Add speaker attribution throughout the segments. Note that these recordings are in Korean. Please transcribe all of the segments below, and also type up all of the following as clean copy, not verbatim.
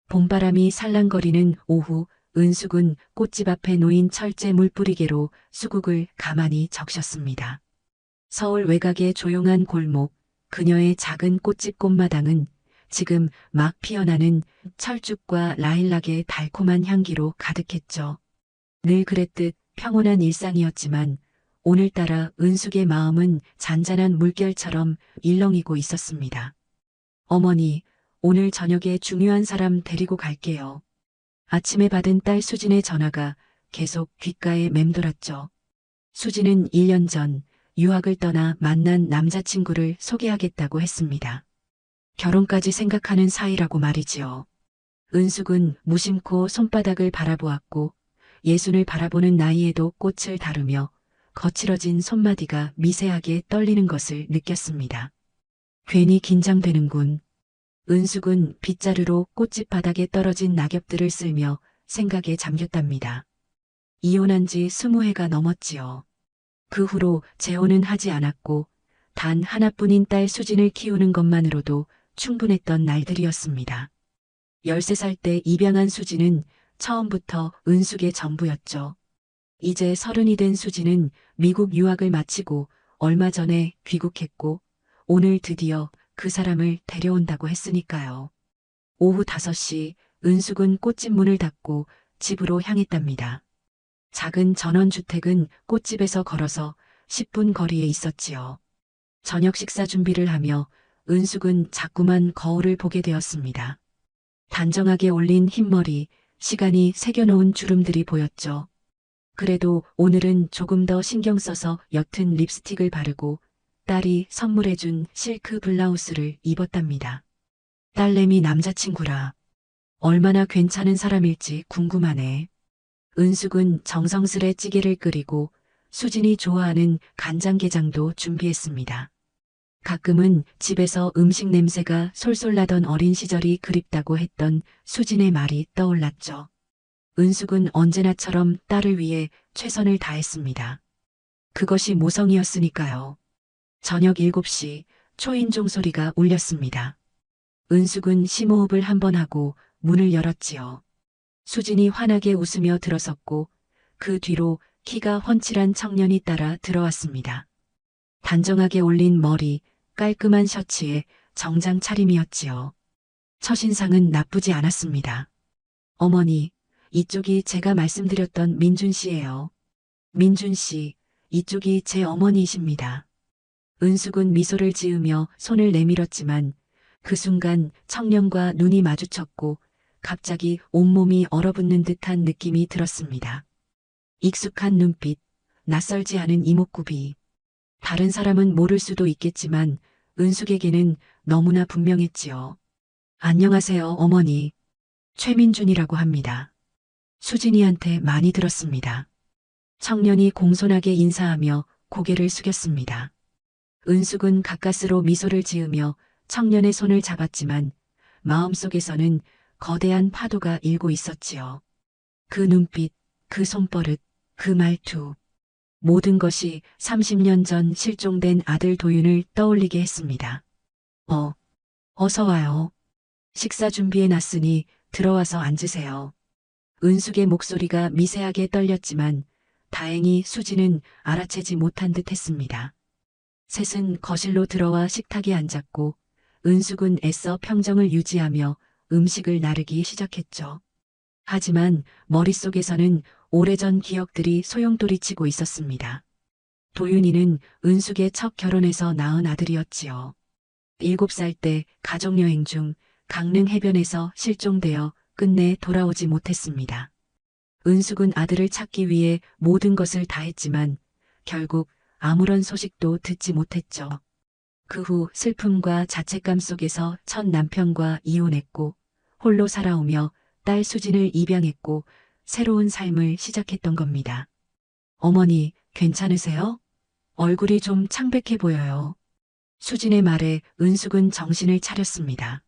Speaker 1: 봄바람이 살랑거리는 오후, 은숙은 꽃집 앞에 놓인 철제 물뿌리개로 수국을 가만히 적셨습니다. 서울 외곽의 조용한 골목, 그녀의 작은 꽃집 꽃마당은 지금 막 피어나는 철쭉과 라일락의 달콤한 향기로 가득했죠. 늘 그랬듯 평온한 일상이었지만 오늘따라 은숙의 마음은 잔잔한 물결처럼 일렁이고 있었습니다. 어머니, 오늘 저녁에 중요한 사람 데리고 갈게요. 아침에 받은 딸 수진의 전화가 계속 귓가에 맴돌았죠. 수진은 1년 전 유학을 떠나 만난 남자친구를 소개하겠다고 했습니다. 결혼까지 생각하는 사이라고 말이지요. 은숙은 무심코 손바닥을 바라보았고 예순을 바라보는 나이에도 꽃을 다루며 거칠어진 손마디가 미세하게 떨리는 것을 느꼈습니다. 괜히 긴장되는군. 은숙은 빗자루로 꽃집 바닥에 떨어진 낙엽들을 쓸며 생각에 잠겼답니다. 이혼한 지 20해가 넘었지요. 그 후로 재혼은 하지 않았고 단 하나뿐인 딸 수진을 키우는 것만으로도 충분했던 날들이었습니다. 13살 때 입양한 수진은 처음부터 은숙의 전부였죠. 이제 30이 된 수진은 미국 유학을 마치고 얼마 전에 귀국했고 오늘 드디어 그 사람을 데려온다고 했으니까요. 오후 5시 은숙은 꽃집 문을 닫고 집으로 향했답니다. 작은 전원주택은 꽃집에서 걸어서 10분 거리에 있었지요. 저녁 식사 준비를 하며 은숙은 자꾸만 거울을 보게 되었습니다. 단정하게 올린 흰머리, 시간이 새겨놓은 주름들이 보였죠. 그래도 오늘은 조금 더 신경 써서 옅은 립스틱을 바르고 딸이 선물해준 실크 블라우스를 입었답니다. 딸내미 남자친구라. 얼마나 괜찮은 사람일지 궁금하네. 은숙은 정성스레 찌개를 끓이고 수진이 좋아하는 간장게장도 준비했습니다. 가끔은 집에서 음식 냄새가 솔솔 나던 어린 시절이 그립다고 했던 수진의 말이 떠올랐죠. 은숙은 언제나처럼 딸을 위해 최선을 다했습니다. 그것이 모성이었으니까요. 저녁 7시 초인종 소리가 울렸습니다. 은숙은 심호흡을 한번 하고 문을 열었지요. 수진이 환하게 웃으며 들어섰고 그 뒤로 키가 훤칠한 청년이 따라 들어왔습니다. 단정하게 올린 머리, 깔끔한 셔츠에 정장 차림이었지요. 첫인상은 나쁘지 않았습니다. 어머니, 이쪽이 제가 말씀드렸던 민준 씨예요. 민준 씨, 이쪽이 제 어머니이십니다. 은숙은 미소를 지으며 손을 내밀었지만 그 순간 청년과 눈이 마주쳤고 갑자기 온몸이 얼어붙는 듯한 느낌이 들었습니다. 익숙한 눈빛, 낯설지 않은 이목구비. 다른 사람은 모를 수도 있겠지만 은숙에게는 너무나 분명했지요. 안녕하세요, 어머니. 최민준이라고 합니다. 수진이한테 많이 들었습니다. 청년이 공손하게 인사하며 고개를 숙였습니다. 은숙은 가까스로 미소를 지으며 청년의 손을 잡았지만 마음속에서는 거대한 파도가 일고 있었지요. 그 눈빛, 그 손버릇, 그 말투. 모든 것이 30년 전 실종된 아들 도윤을 떠올리게 했습니다. 어서 와요. 식사 준비해 놨으니 들어와서 앉으세요. 은숙의 목소리가 미세하게 떨렸지만 다행히 수지는 알아채지 못한 듯 했습니다. 셋은 거실로 들어와 식탁에 앉았고 은숙은 애써 평정을 유지하며 음식을 나르기 시작했죠. 하지만 머릿속에서는 오래전 기억들이 소용돌이치고 있었습니다. 도윤이는 은숙의 첫 결혼에서 낳은 아들이었지요. 7살 때 가족여행 중 강릉 해변에서 실종되어 끝내 돌아오지 못했습니다. 은숙은 아들을 찾기 위해 모든 것을 다했지만 결국 아무런 소식도 듣지 못했죠. 그 후 슬픔과 자책감 속에서 첫 남편과 이혼했고 홀로 살아오며 딸 수진을 입양했고 새로운 삶을 시작했던 겁니다. 어머니, 괜찮으세요? 얼굴이 좀 창백해 보여요. 수진의 말에 은숙은 정신을 차렸습니다.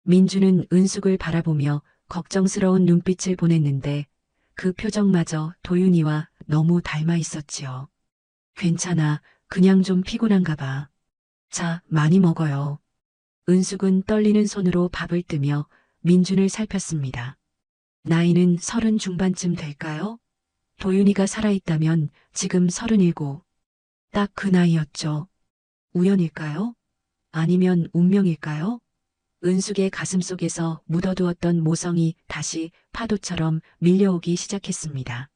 Speaker 1: 민주는 은숙을 바라보며 걱정스러운 눈빛을 보냈는데 그 표정마저 도윤이와 너무 닮아 있었지요. 괜찮아, 그냥 좀 피곤한가 봐. 자, 많이 먹어요. 은숙은 떨리는 손으로 밥을 뜨며 민준을 살폈습니다. 나이는 30 중반쯤 될까요? 도윤이가 살아있다면 지금 37. 딱 그 나이였죠. 우연일까요? 아니면 운명일까요? 은숙의 가슴속에서 묻어두었던 모성이 다시 파도처럼 밀려오기 시작했습니다.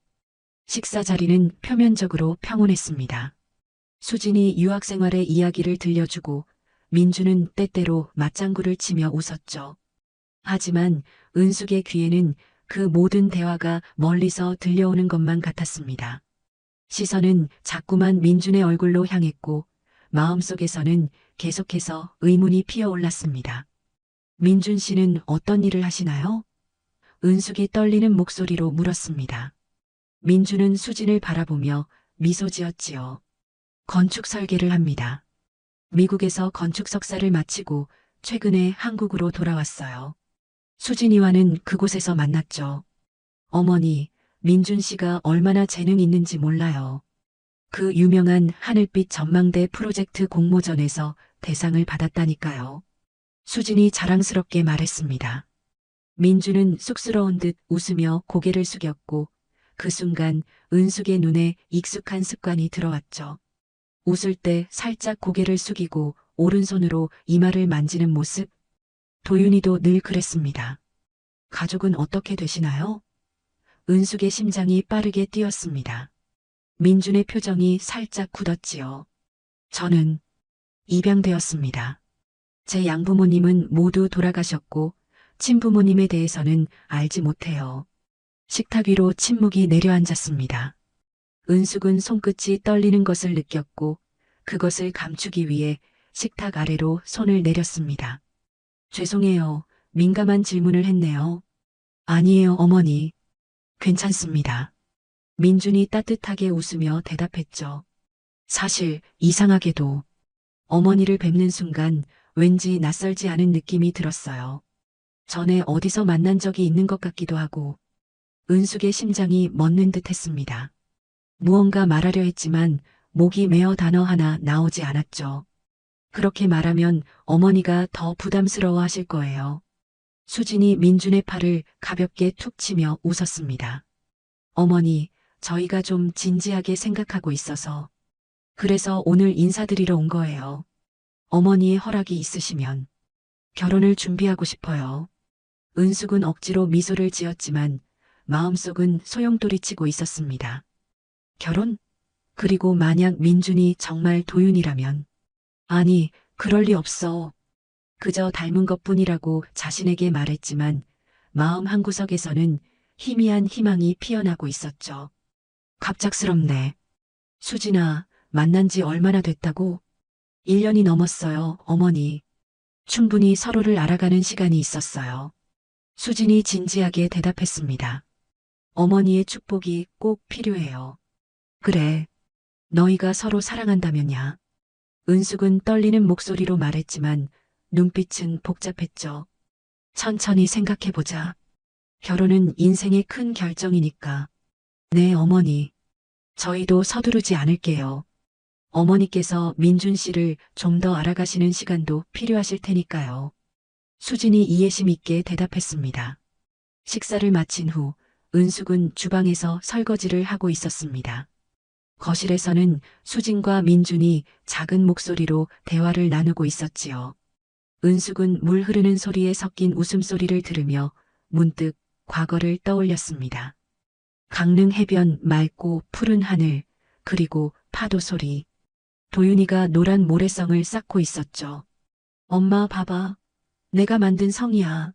Speaker 1: 식사 자리는 표면적으로 평온했습니다. 수진이 유학생활의 이야기를 들려주고 민주는 때때로 맞장구를 치며 웃었죠. 하지만 은숙의 귀에는 그 모든 대화가 멀리서 들려오는 것만 같았습니다. 시선은 자꾸만 민준의 얼굴로 향했고 마음속에서는 계속해서 의문이 피어올랐습니다. 민준 씨는 어떤 일을 하시나요? 은숙이 떨리는 목소리로 물었습니다. 민준은 수진을 바라보며 미소 지었지요. 건축 설계를 합니다. 미국에서 건축 석사를 마치고 최근에 한국으로 돌아왔어요. 수진이와는 그곳에서 만났죠. 어머니, 민준 씨가 얼마나 재능 있는지 몰라요. 그 유명한 하늘빛 전망대 프로젝트 공모전에서 대상을 받았다니까요. 수진이 자랑스럽게 말했습니다. 민주는 쑥스러운 듯 웃으며 고개를 숙였고 그 순간 은숙의 눈에 익숙한 습관이 들어왔죠. 웃을 때 살짝 고개를 숙이고 오른손으로 이마를 만지는 모습. 도윤이도 늘 그랬습니다. 가족은 어떻게 되시나요? 은숙의 심장이 빠르게 뛰었습니다. 민준의 표정이 살짝 굳었지요. 저는 입양되었습니다. 제 양부모님은 모두 돌아가셨고 친부모님에 대해서는 알지 못해요. 식탁 위로 침묵이 내려앉았습니다. 은숙은 손끝이 떨리는 것을 느꼈고 그것을 감추기 위해 식탁 아래로 손을 내렸습니다. 죄송해요. 민감한 질문을 했네요. 아니에요, 어머니. 괜찮습니다. 민준이 따뜻하게 웃으며 대답했죠. 사실 이상하게도 어머니를 뵙는 순간 왠지 낯설지 않은 느낌이 들었어요. 전에 어디서 만난 적이 있는 것 같기도 하고 은숙의 심장이 멎는 듯 했습니다. 무언가 말하려 했지만 목이 메어 단어 하나 나오지 않았죠. 그렇게 말하면 어머니가 더 부담스러워 하실 거예요. 수진이 민준의 팔을 가볍게 툭 치며 웃었습니다. 어머니, 저희가 좀 진지하게 생각하고 있어서. 그래서 오늘 인사드리러 온 거예요. 어머니의 허락이 있으시면 결혼을 준비하고 싶어요. 은숙은 억지로 미소를 지었지만 마음속은 소용돌이치고 있었습니다. 결혼? 그리고 만약 민준이 정말 도윤이라면. 아니, 그럴 리 없어. 그저 닮은 것뿐이라고 자신에게 말했지만 마음 한구석에서는 희미한 희망이 피어나고 있었죠. 갑작스럽네. 수진아, 만난 지 얼마나 됐다고? 1년이 넘었어요, 어머니. 충분히 서로를 알아가는 시간이 있었어요. 수진이 진지하게 대답했습니다. 어머니의 축복이 꼭 필요해요. 그래. 너희가 서로 사랑한다면야. 은숙은 떨리는 목소리로 말했지만 눈빛은 복잡했죠. 천천히 생각해보자. 결혼은 인생의 큰 결정이니까. 네, 어머니. 저희도 서두르지 않을게요. 어머니께서 민준 씨를 좀 더 알아가시는 시간도 필요하실 테니까요. 수진이 이해심 있게 대답했습니다. 식사를 마친 후 은숙은 주방에서 설거지를 하고 있었습니다. 거실에서는 수진과 민준이 작은 목소리로 대화를 나누고 있었지요. 은숙은 물 흐르는 소리에 섞인 웃음소리를 들으며 문득 과거를 떠올렸습니다. 강릉 해변 맑고 푸른 하늘, 그리고 파도 소리. 도윤이가 노란 모래성을 쌓고 있었죠. 엄마 봐봐. 내가 만든 성이야.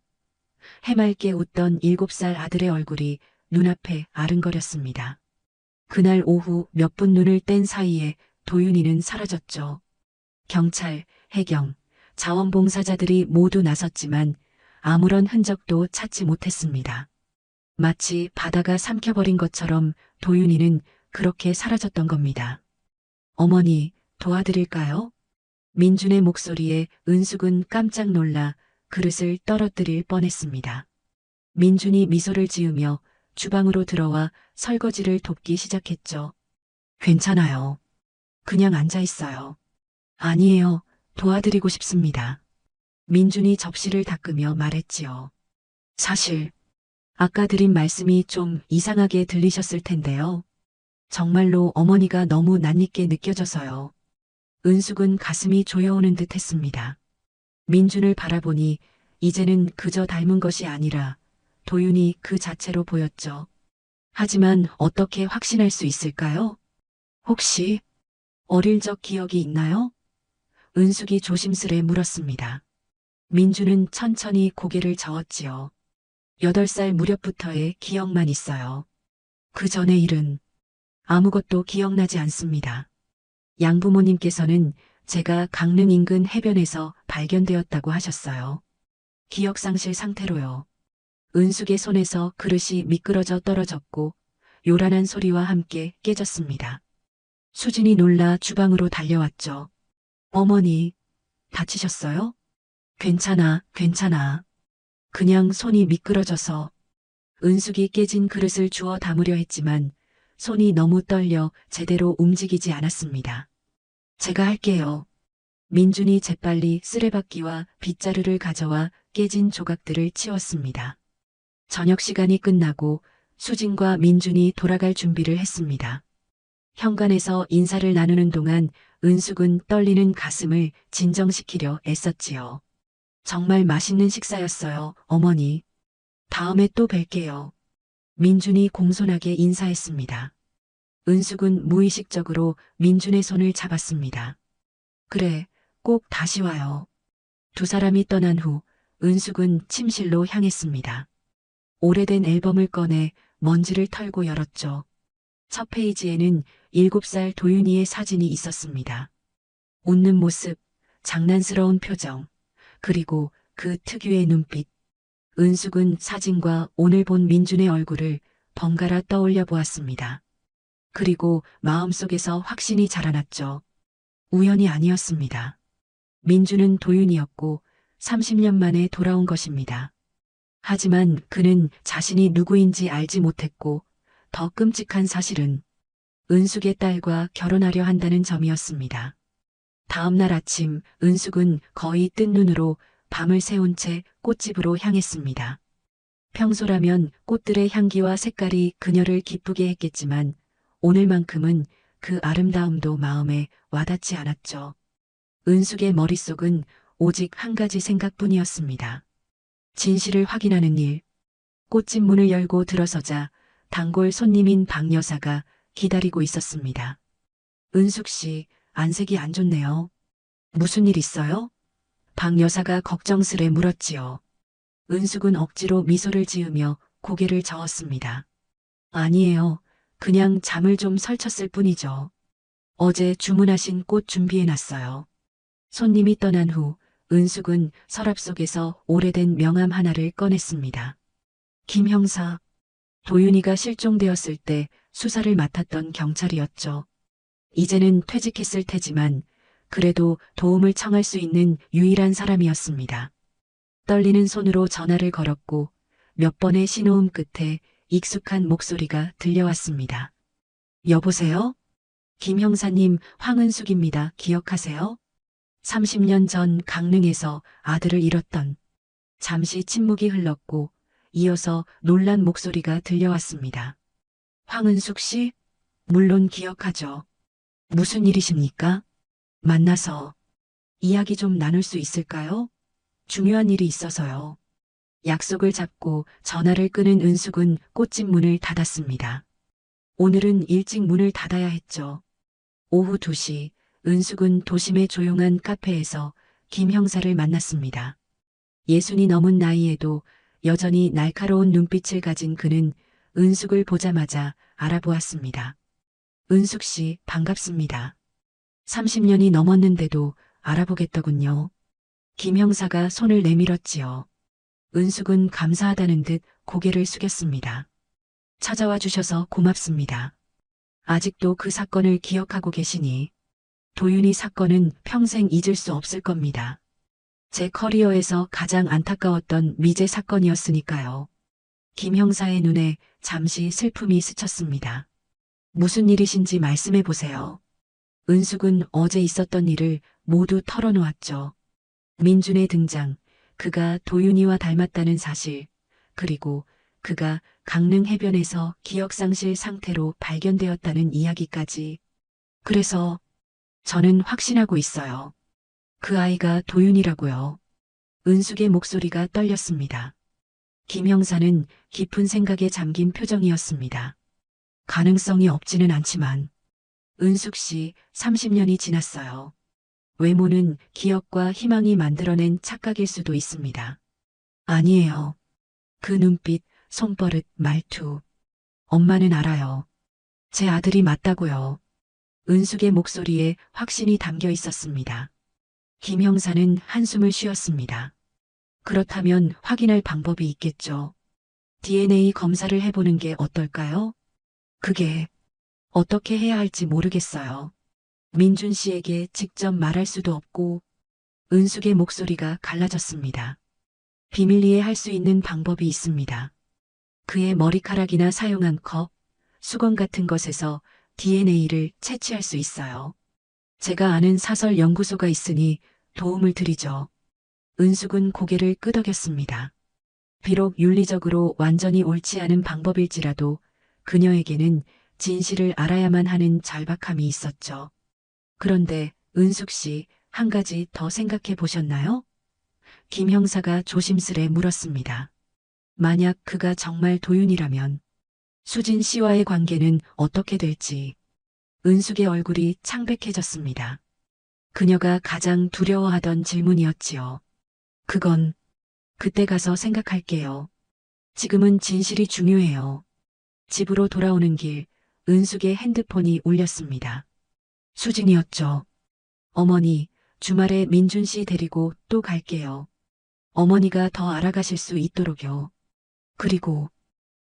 Speaker 1: 해맑게 웃던 7살 아들의 얼굴이 눈앞에 아른거렸습니다. 그날 오후 몇 분 눈을 뗀 사이에 도윤이는 사라졌죠. 경찰, 해경, 자원봉사자들이 모두 나섰지만 아무런 흔적도 찾지 못했습니다. 마치 바다가 삼켜버린 것처럼 도윤이는 그렇게 사라졌던 겁니다. 어머니, 도와드릴까요? 민준의 목소리에 은숙은 깜짝 놀라 그릇을 떨어뜨릴 뻔했습니다. 민준이 미소를 지으며 주방으로 들어와 설거지를 돕기 시작했죠. 괜찮아요. 그냥 앉아 있어요. 아니에요. 도와드리고 싶습니다. 민준이 접시를 닦으며 말했지요. 사실, 아까 드린 말씀이 좀 이상하게 들리셨을 텐데요. 정말로 어머니가 너무 낯익게 느껴져서요. 은숙은 가슴이 조여오는 듯 했습니다. 민준을 바라보니 이제는 그저 닮은 것이 아니라 도윤이 그 자체로 보였죠. 하지만 어떻게 확신할 수 있을까요? 혹시 어릴 적 기억이 있나요? 은숙이 조심스레 물었습니다. 민주는 천천히 고개를 저었지요. 8살 무렵부터의 기억만 있어요. 그 전의 일은 아무것도 기억나지 않습니다. 양부모님께서는 제가 강릉 인근 해변에서 발견되었다고 하셨어요. 기억상실 상태로요. 은숙의 손에서 그릇이 미끄러져 떨어졌고 요란한 소리와 함께 깨졌습니다. 수진이 놀라 주방으로 달려왔죠. 어머니, 다치셨어요? 괜찮아, 괜찮아. 그냥 손이 미끄러져서. 은숙이 깨진 그릇을 주워 담으려 했지만 손이 너무 떨려 제대로 움직이지 않았습니다. 제가 할게요. 민준이 재빨리 쓰레받기와 빗자루를 가져와 깨진 조각들을 치웠습니다. 저녁 시간이 끝나고 수진과 민준이 돌아갈 준비를 했습니다. 현관에서 인사를 나누는 동안 은숙은 떨리는 가슴을 진정시키려 애썼지요. 정말 맛있는 식사였어요, 어머니. 다음에 또 뵐게요. 민준이 공손하게 인사했습니다. 은숙은 무의식적으로 민준의 손을 잡았습니다. 그래, 꼭 다시 와요. 두 사람이 떠난 후 은숙은 침실로 향했습니다. 오래된 앨범을 꺼내 먼지를 털고 열었죠. 첫 페이지에는 7살 도윤이의 사진이 있었습니다. 웃는 모습, 장난스러운 표정, 그리고 그 특유의 눈빛. 은숙은 사진과 오늘 본 민준의 얼굴을 번갈아 떠올려 보았습니다. 그리고 마음속에서 확신이 자라났죠. 우연이 아니었습니다. 민준은 도윤이었고 30년 만에 돌아온 것입니다. 하지만 그는 자신이 누구인지 알지 못했고 더 끔찍한 사실은 은숙의 딸과 결혼하려 한다는 점이었습니다. 다음 날 아침 은숙은 거의 뜬 눈으로 밤을 새운 채 꽃집으로 향했습니다. 평소라면 꽃들의 향기와 색깔이 그녀를 기쁘게 했겠지만 오늘만큼은 그 아름다움도 마음에 와닿지 않았죠. 은숙의 머릿속은 오직 한 가지 생각뿐이었습니다. 진실을 확인하는 일. 꽃집 문을 열고 들어서자 단골 손님인 박 여사가 기다리고 있었습니다. 은숙 씨, 안색이 안 좋네요. 무슨 일 있어요? 박 여사가 걱정스레 물었지요. 은숙은 억지로 미소를 지으며 고개를 저었습니다. 아니에요. 그냥 잠을 좀 설쳤을 뿐이죠. 어제 주문하신 꽃 준비해놨어요. 손님이 떠난 후 은숙은 서랍 속에서 오래된 명함 하나를 꺼냈습니다. 김 형사, 도윤이가 실종되었을 때 수사를 맡았던 경찰이었죠. 이제는 퇴직했을 테지만 그래도 도움을 청할 수 있는 유일한 사람이었습니다. 떨리는 손으로 전화를 걸었고 몇 번의 신호음 끝에 익숙한 목소리가 들려왔습니다. 여보세요? 김 형사님, 황은숙입니다. 기억하세요? 30년 전 강릉에서 아들을 잃었던. 잠시 침묵이 흘렀고 이어서 놀란 목소리가 들려왔습니다. 황은숙 씨? 물론 기억하죠. 무슨 일이십니까? 만나서 이야기 좀 나눌 수 있을까요? 중요한 일이 있어서요. 약속을 잡고 전화를 끄는 은숙은 꽃집 문을 닫았습니다. 오늘은 일찍 문을 닫아야 했죠. 오후 2시 은숙은 도심의 조용한 카페에서 김 형사를 만났습니다. 60이 넘은 나이에도 여전히 날카로운 눈빛을 가진 그는 은숙을 보자마자 알아보았습니다. 은숙 씨, 반갑습니다. 30년이 넘었는데도 알아보겠더군요. 김 형사가 손을 내밀었지요. 은숙은 감사하다는 듯 고개를 숙였습니다. 찾아와 주셔서 고맙습니다. 아직도 그 사건을 기억하고 계시니 도윤이 사건은 평생 잊을 수 없을 겁니다. 제 커리어에서 가장 안타까웠던 미제 사건이었으니까요. 김 형사의 눈에 잠시 슬픔이 스쳤습니다. 무슨 일이신지 말씀해 보세요. 은숙은 어제 있었던 일을 모두 털어놓았죠. 민준의 등장, 그가 도윤이와 닮았다는 사실, 그리고 그가 강릉 해변에서 기억상실 상태로 발견되었다는 이야기까지. 그래서 저는 확신하고 있어요. 그 아이가 도윤이라고요. 은숙의 목소리가 떨렸습니다. 김 형사는 깊은 생각에 잠긴 표정이었습니다. 가능성이 없지는 않지만 은숙 씨 30년이 지났어요. 외모는 기억과 희망이 만들어낸 착각일 수도 있습니다. 아니에요. 그 눈빛, 손버릇, 말투. 엄마는 알아요. 제 아들이 맞다고요. 은숙의 목소리에 확신이 담겨 있었습니다. 김 형사는 한숨을 쉬었습니다. 그렇다면 확인할 방법이 있겠죠. DNA 검사를 해보는 게 어떨까요? 그게 어떻게 해야 할지 모르겠어요. 민준 씨에게 직접 말할 수도 없고. 은숙의 목소리가 갈라졌습니다. 비밀리에 할 수 있는 방법이 있습니다. 그의 머리카락이나 사용한 컵, 수건 같은 것에서 DNA를 채취할 수 있어요. 제가 아는 사설 연구소가 있으니 도움을 드리죠. 은숙은 고개를 끄덕였습니다. 비록 윤리적으로 완전히 옳지 않은 방법일지라도 그녀에게는 진실을 알아야만 하는 절박함이 있었죠. 그런데 은숙 씨, 한 가지 더 생각해 보셨나요? 김 형사가 조심스레 물었습니다. 만약 그가 정말 도윤이라면 수진 씨와의 관계는 어떻게 될지. 은숙의 얼굴이 창백해졌습니다. 그녀가 가장 두려워하던 질문이었지요. 그건 그때 가서 생각할게요. 지금은 진실이 중요해요. 집으로 돌아오는 길, 은숙의 핸드폰이 울렸습니다. 수진이었죠. 어머니, 주말에 민준 씨 데리고 또 갈게요. 어머니가 더 알아가실 수 있도록요. 그리고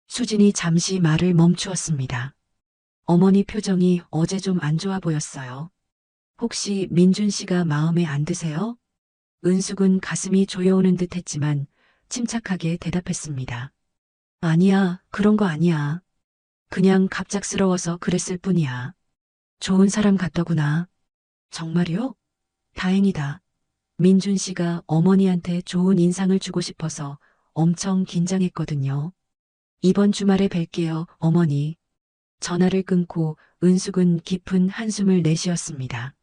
Speaker 1: 수진이 잠시 말을 멈추었습니다. 어머니 표정이 어제 좀 안 좋아 보였어요. 혹시 민준 씨가 마음에 안 드세요? 은숙은 가슴이 조여오는 듯 했지만 침착하게 대답했습니다. 아니야, 그런 거 아니야. 그냥 갑작스러워서 그랬을 뿐이야. 좋은 사람 같더구나. 정말요? 다행이다. 민준 씨가 어머니한테 좋은 인상을 주고 싶어서 엄청 긴장했거든요. 이번 주말에 뵐게요, 어머니. 전화를 끊고 은숙은 깊은 한숨을 내쉬었습니다.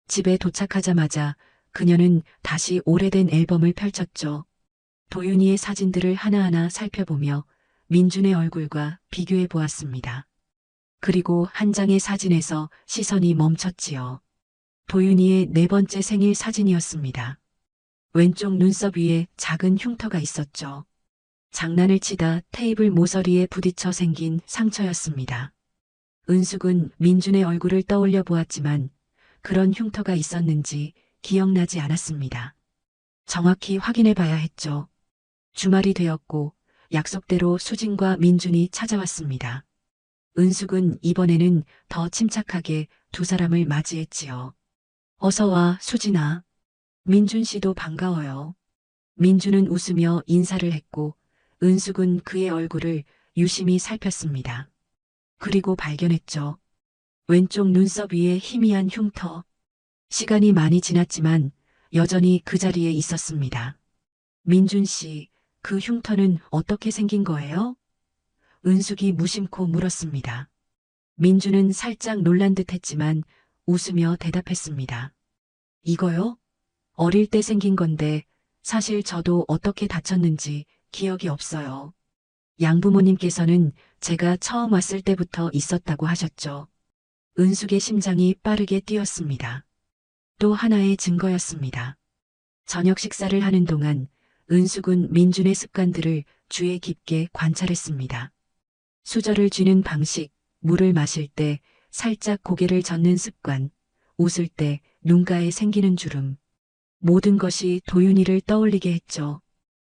Speaker 1: 집에 도착하자마자 그녀는 다시 오래된 앨범을 펼쳤죠. 도윤이의 사진들을 하나하나 살펴보며 민준의 얼굴과 비교해 보았습니다. 그리고 한 장의 사진에서 시선이 멈췄지요. 도윤이의 네 번째 생일 사진이었습니다. 왼쪽 눈썹 위에 작은 흉터가 있었죠. 장난을 치다 테이블 모서리에 부딪혀 생긴 상처였습니다. 은숙은 민준의 얼굴을 떠올려 보았지만 그런 흉터가 있었는지 기억나지 않았습니다. 정확히 확인해 봐야 했죠. 주말이 되었고 약속대로 수진과 민준이 찾아왔습니다. 은숙은 이번에는 더 침착하게 두 사람을 맞이했지요. 어서 와, 수진아. 민준 씨도 반가워요. 민준은 웃으며 인사를 했고 은숙은 그의 얼굴을 유심히 살폈습니다. 그리고 발견했죠. 왼쪽 눈썹 위에 희미한 흉터. 시간이 많이 지났지만 여전히 그 자리에 있었습니다. 민준 씨, 그 흉터는 어떻게 생긴 거예요? 은숙이 무심코 물었습니다. 민준은 살짝 놀란 듯 했지만 웃으며 대답했습니다. 이거요? 어릴 때 생긴 건데 사실 저도 어떻게 다쳤는지 기억이 없어요. 양부모님께서는 제가 처음 왔을 때부터 있었다고 하셨죠. 은숙의 심장이 빠르게 뛰었습니다. 또 하나의 증거였습니다. 저녁 식사를 하는 동안 은숙은 민준의 습관들을 주의 깊게 관찰했습니다. 수저를 쥐는 방식, 물을 마실 때 살짝 고개를 젓는 습관, 웃을 때 눈가에 생기는 주름. 모든 것이 도윤이를 떠올리게 했죠.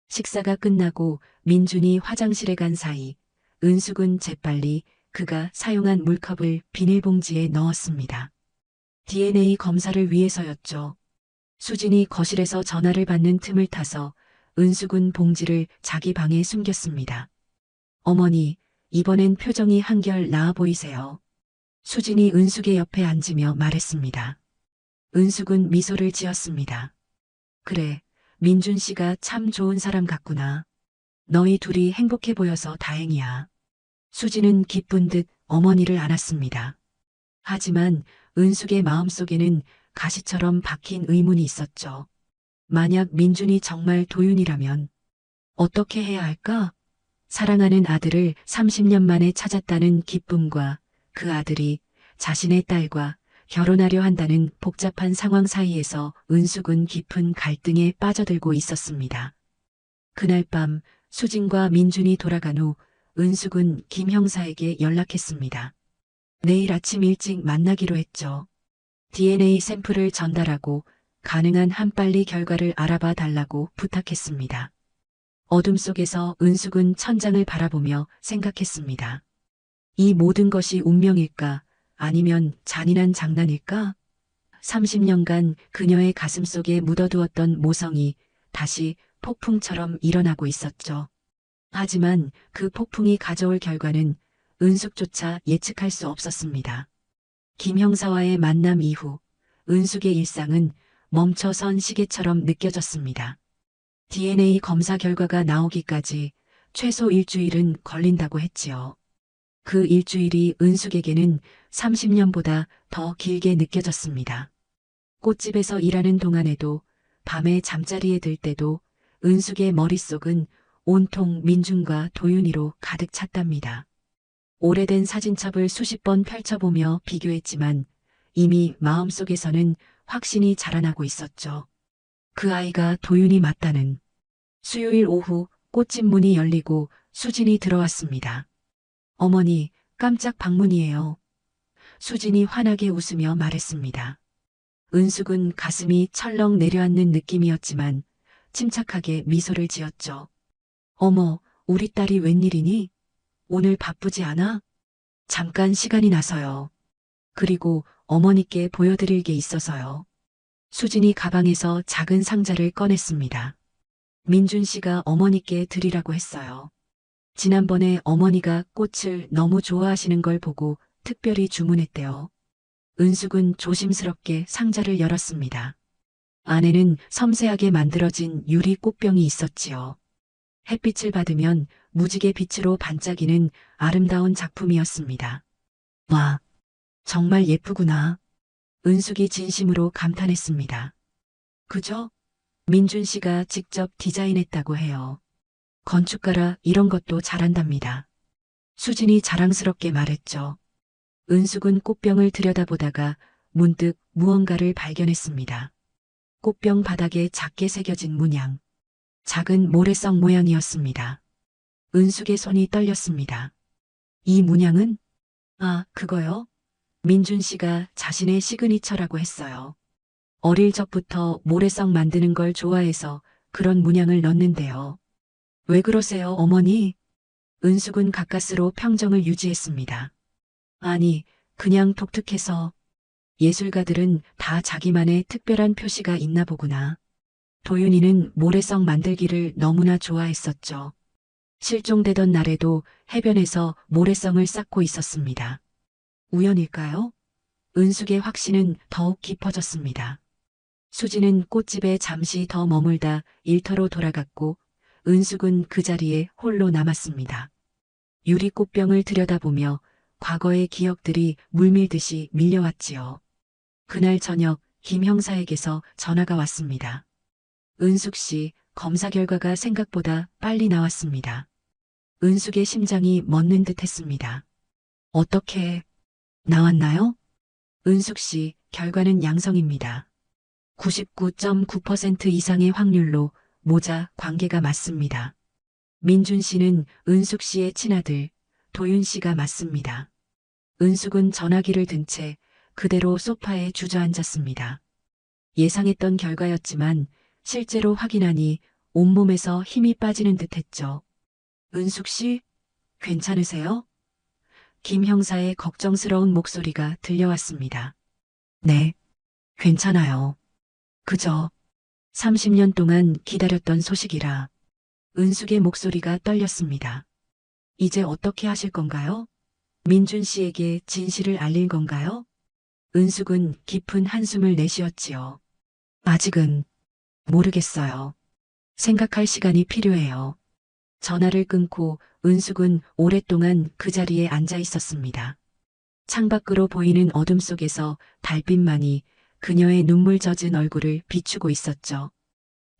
Speaker 1: 식사가 끝나고 민준이 화장실에 간 사이 은숙은 재빨리 그가 사용한 물컵을 비닐봉지에 넣었습니다. DNA 검사를 위해서였죠. 수진이 거실에서 전화를 받는 틈을 타서 은숙은 봉지를 자기 방에 숨겼습니다. 어머니, 이번엔 표정이 한결 나아 보이세요. 수진이 은숙의 옆에 앉으며 말했습니다. 은숙은 미소를 지었습니다. 그래, 민준 씨가 참 좋은 사람 같구나. 너희 둘이 행복해 보여서 다행이야. 수지는 기쁜 듯 어머니를 안았습니다. 하지만 은숙의 마음속에는 가시처럼 박힌 의문이 있었죠. 만약 민준이 정말 도윤이라면 어떻게 해야 할까? 사랑하는 아들을 30년 만에 찾았다는 기쁨과 그 아들이 자신의 딸과 결혼하려 한다는 복잡한 상황 사이에서 은숙은 깊은 갈등에 빠져들고 있었습니다. 그날 밤 수진과 민준이 돌아간 후 은숙은 김 형사에게 연락했습니다. 내일 아침 일찍 만나기로 했죠. DNA 샘플을 전달하고 가능한 한 빨리 결과를 알아봐 달라고 부탁했습니다. 어둠 속에서 은숙은 천장을 바라보며 생각했습니다. 이 모든 것이 운명일까? 아니면 잔인한 장난일까? 30년간 그녀의 가슴 속에 묻어두었던 모성이 다시 폭풍처럼 일어나고 있었죠. 하지만 그 폭풍이 가져올 결과는 은숙조차 예측할 수 없었습니다. 김 형사와의 만남 이후 은숙의 일상은 멈춰선 시계처럼 느껴졌습니다. DNA 검사 결과가 나오기까지 최소 일주일은 걸린다고 했지요. 그 일주일이 은숙에게는 30년보다 더 길게 느껴졌습니다. 꽃집에서 일하는 동안에도 밤에 잠자리에 들 때도 은숙의 머릿속은 온통 민준과 도윤이로 가득 찼답니다. 오래된 사진첩을 수십 번 펼쳐보며 비교했지만 이미 마음속에서는 확신이 자라나고 있었죠. 그 아이가 도윤이 맞다는. 수요일 오후 꽃집 문이 열리고 수진이 들어왔습니다. 어머니, 깜짝 방문이에요. 수진이 환하게 웃으며 말했습니다. 은숙은 가슴이 철렁 내려앉는 느낌이었지만 침착하게 미소를 지었죠. 어머, 우리 딸이 웬일이니? 오늘 바쁘지 않아? 잠깐 시간이 나서요. 그리고 어머니께 보여드릴 게 있어서요. 수진이 가방에서 작은 상자를 꺼냈습니다. 민준 씨가 어머니께 드리라고 했어요. 지난번에 어머니가 꽃을 너무 좋아하시는 걸 보고 특별히 주문했대요. 은숙은 조심스럽게 상자를 열었습니다. 안에는 섬세하게 만들어진 유리 꽃병이 있었지요. 햇빛을 받으면 무지개 빛으로 반짝이는 아름다운 작품이었습니다. 와, 정말 예쁘구나. 은숙이 진심으로 감탄했습니다. 그죠? 민준 씨가 직접 디자인했다고 해요. 건축가라 이런 것도 잘한답니다. 수진이 자랑스럽게 말했죠. 은숙은 꽃병을 들여다보다가 문득 무언가를 발견했습니다. 꽃병 바닥에 작게 새겨진 문양. 작은 모래성 모양이었습니다. 은숙의 손이 떨렸습니다. 이 문양은? 아, 그거요? 민준 씨가 자신의 시그니처라고 했어요. 어릴 적부터 모래성 만드는 걸 좋아해서 그런 문양을 넣는데요. 왜 그러세요, 어머니? 은숙은 가까스로 평정을 유지했습니다. 아니, 그냥 독특해서. 예술가들은 다 자기만의 특별한 표시가 있나 보구나. 도윤이는 모래성 만들기를 너무나 좋아했었죠. 실종되던 날에도 해변에서 모래성을 쌓고 있었습니다. 우연일까요? 은숙의 확신은 더욱 깊어졌습니다. 수지는 꽃집에 잠시 더 머물다 일터로 돌아갔고 은숙은 그 자리에 홀로 남았습니다. 유리 꽃병을 들여다보며 과거의 기억들이 물밀듯이 밀려왔지요. 그날 저녁 김 형사에게서 전화가 왔습니다. 은숙 씨, 검사 결과가 생각보다 빨리 나왔습니다. 은숙의 심장이 멎는 듯 했습니다. 어떻게 나왔나요? 은숙 씨, 결과는 양성입니다. 99.9% 이상의 확률로 모자 관계가 맞습니다. 민준 씨는 은숙 씨의 친아들, 도윤 씨가 맞습니다. 은숙은 전화기를 든 채 그대로 소파에 주저앉았습니다. 예상했던 결과였지만 실제로 확인하니 온몸에서 힘이 빠지는 듯 했죠. 은숙 씨, 괜찮으세요? 김 형사의 걱정스러운 목소리가 들려왔습니다. 네, 괜찮아요. 그저 30년 동안 기다렸던 소식이라. 은숙의 목소리가 떨렸습니다. 이제 어떻게 하실 건가요? 민준 씨에게 진실을 알릴 건가요? 은숙은 깊은 한숨을 내쉬었지요. 아직은 모르겠어요. 생각할 시간이 필요해요. 전화를 끊고 은숙은 오랫동안 그 자리에 앉아 있었습니다. 창밖으로 보이는 어둠 속에서 달빛만이 그녀의 눈물 젖은 얼굴을 비추고 있었죠.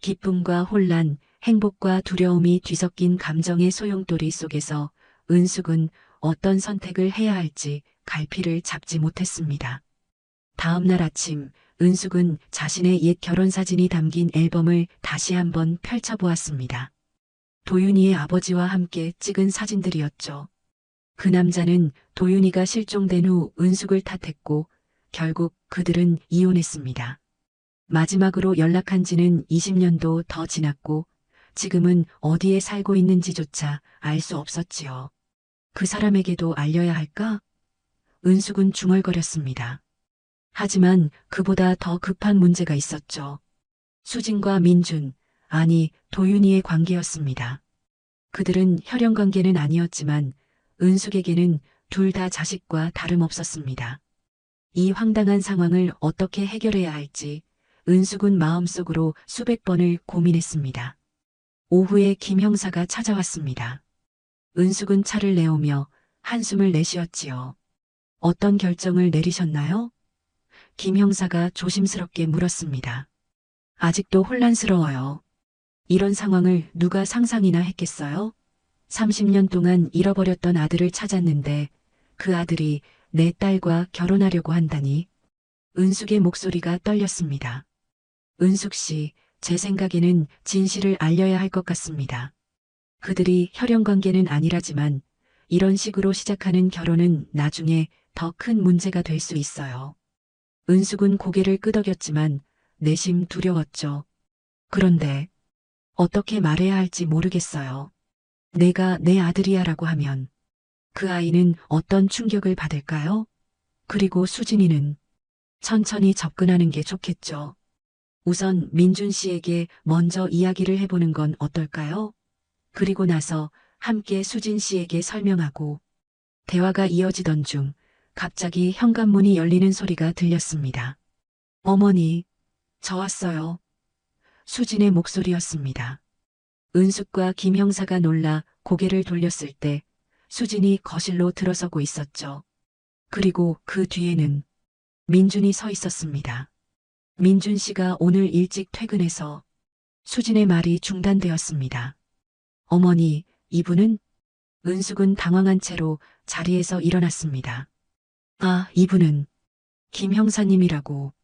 Speaker 1: 기쁨과 혼란, 행복과 두려움이 뒤섞인 감정의 소용돌이 속에서 은숙은 어떤 선택을 해야 할지 갈피를 잡지 못했습니다. 다음 날 아침, 은숙은 자신의 옛 결혼 사진이 담긴 앨범을 다시 한번 펼쳐보았습니다. 도윤이의 아버지와 함께 찍은 사진들이었죠. 그 남자는 도윤이가 실종된 후 은숙을 탓했고 결국 그들은 이혼했습니다. 마지막으로 연락한 지는 20년도 더 지났고 지금은 어디에 살고 있는지조차 알 수 없었지요. 그 사람에게도 알려야 할까? 은숙은 중얼거렸습니다. 하지만 그보다 더 급한 문제가 있었죠. 수진과 민준, 아니 도윤이의 관계였습니다. 그들은 혈연 관계는 아니었지만 은숙에게는 둘 다 자식과 다름없었습니다. 이 황당한 상황을 어떻게 해결해야 할지 은숙은 마음속으로 수백 번을 고민했습니다. 오후에 김 형사가 찾아왔습니다. 은숙은 차를 내오며 한숨을 내쉬었지요. 어떤 결정을 내리셨나요? 김 형사가 조심스럽게 물었습니다. 아직도 혼란스러워요. 이런 상황을 누가 상상이나 했겠어요? 30년 동안 잃어버렸던 아들을 찾았는데 그 아들이 내 딸과 결혼하려고 한다니. 은숙의 목소리가 떨렸습니다. 은숙 씨, 제 생각에는 진실을 알려야 할 것 같습니다. 그들이 혈연 관계는 아니라지만 이런 식으로 시작하는 결혼은 나중에 더 큰 문제가 될 수 있어요. 은숙은 고개를 끄덕였지만 내심 두려웠죠. 그런데 어떻게 말해야 할지 모르겠어요. 내가 내 아들이야라고 하면 그 아이는 어떤 충격을 받을까요? 그리고 수진이는 천천히 접근하는 게 좋겠죠. 우선 민준 씨에게 먼저 이야기를 해보는 건 어떨까요? 그리고 나서 함께 수진 씨에게 설명하고 대화가 이어지던 중 갑자기 현관문이 열리는 소리가 들렸습니다. 어머니, 저 왔어요. 수진의 목소리였습니다. 은숙과 김 형사가 놀라 고개를 돌렸을 때 수진이 거실로 들어서고 있었죠. 그리고 그 뒤에는 민준이 서 있었습니다. 민준 씨가 오늘 일찍 퇴근해서 수진의 말이 중단되었습니다. 어머니, 이분은? 은숙은 당황한 채로 자리에서 일어났습니다. 아, 이분은 김 형사님이라고.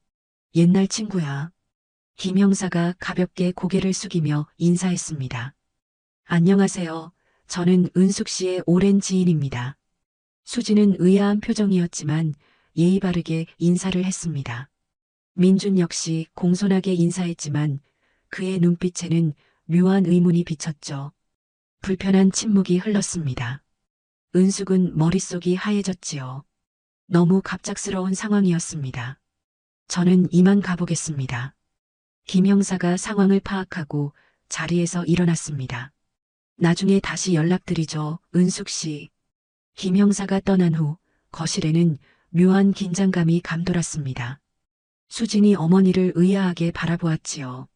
Speaker 1: 옛날 친구야. 김 형사가 가볍게 고개를 숙이며 인사했습니다. 안녕하세요. 저는 은숙 씨의 오랜 지인입니다. 수지는 의아한 표정이었지만 예의 바르게 인사를 했습니다. 민준 역시 공손하게 인사했지만 그의 눈빛에는 묘한 의문이 비쳤죠. 불편한 침묵이 흘렀습니다. 은숙은 머릿속이 하얘졌지요. 너무 갑작스러운 상황이었습니다. 저는 이만 가보겠습니다. 김 형사가 상황을 파악하고 자리에서 일어났습니다. 나중에 다시 연락드리죠, 은숙 씨. 김 형사가 떠난 후 거실에는 묘한 긴장감이 감돌았습니다. 수진이 어머니를 의아하게 바라보았지요.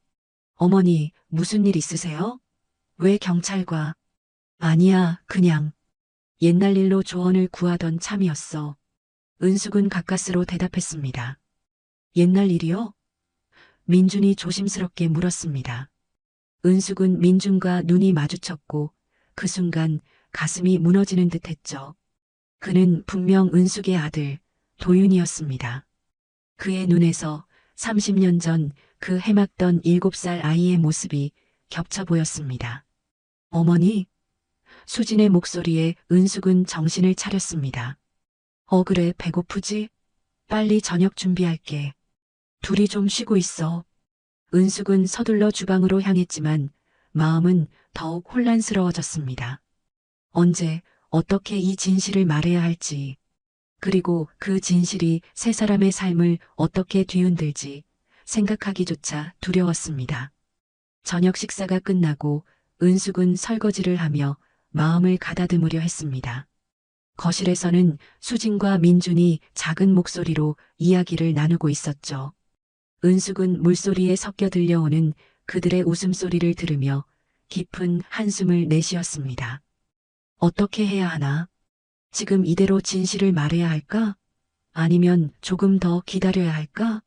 Speaker 1: 어머니, 무슨 일 있으세요? 왜 경찰과? 아니야, 그냥. 옛날 일로 조언을 구하던 참이었어. 은숙은 가까스로 대답했습니다. 옛날 일이요? 민준이 조심스럽게 물었습니다. 은숙은 민준과 눈이 마주쳤고 그 순간 가슴이 무너지는 듯 했죠. 그는 분명 은숙의 아들, 도윤이었습니다. 그의 눈에서 30년 전 그 해맑던 7살 아이의 모습이 겹쳐 보였습니다. 어머니? 수진의 목소리에 은숙은 정신을 차렸습니다. 그래, 배고프지? 빨리 저녁 준비할게. 둘이 좀 쉬고 있어. 은숙은 서둘러 주방으로 향했지만 마음은 더욱 혼란스러워졌습니다. 언제, 어떻게 이 진실을 말해야 할지, 그리고 그 진실이 세 사람의 삶을 어떻게 뒤흔들지 생각하기조차 두려웠습니다. 저녁 식사가 끝나고 은숙은 설거지를 하며 마음을 가다듬으려 했습니다. 거실에서는 수진과 민준이 작은 목소리로 이야기를 나누고 있었죠. 은숙은 물소리에 섞여 들려오는 그들의 웃음소리를 들으며 깊은 한숨을 내쉬었습니다. 어떻게 해야 하나? 지금 이대로 진실을 말해야 할까? 아니면 조금 더 기다려야 할까?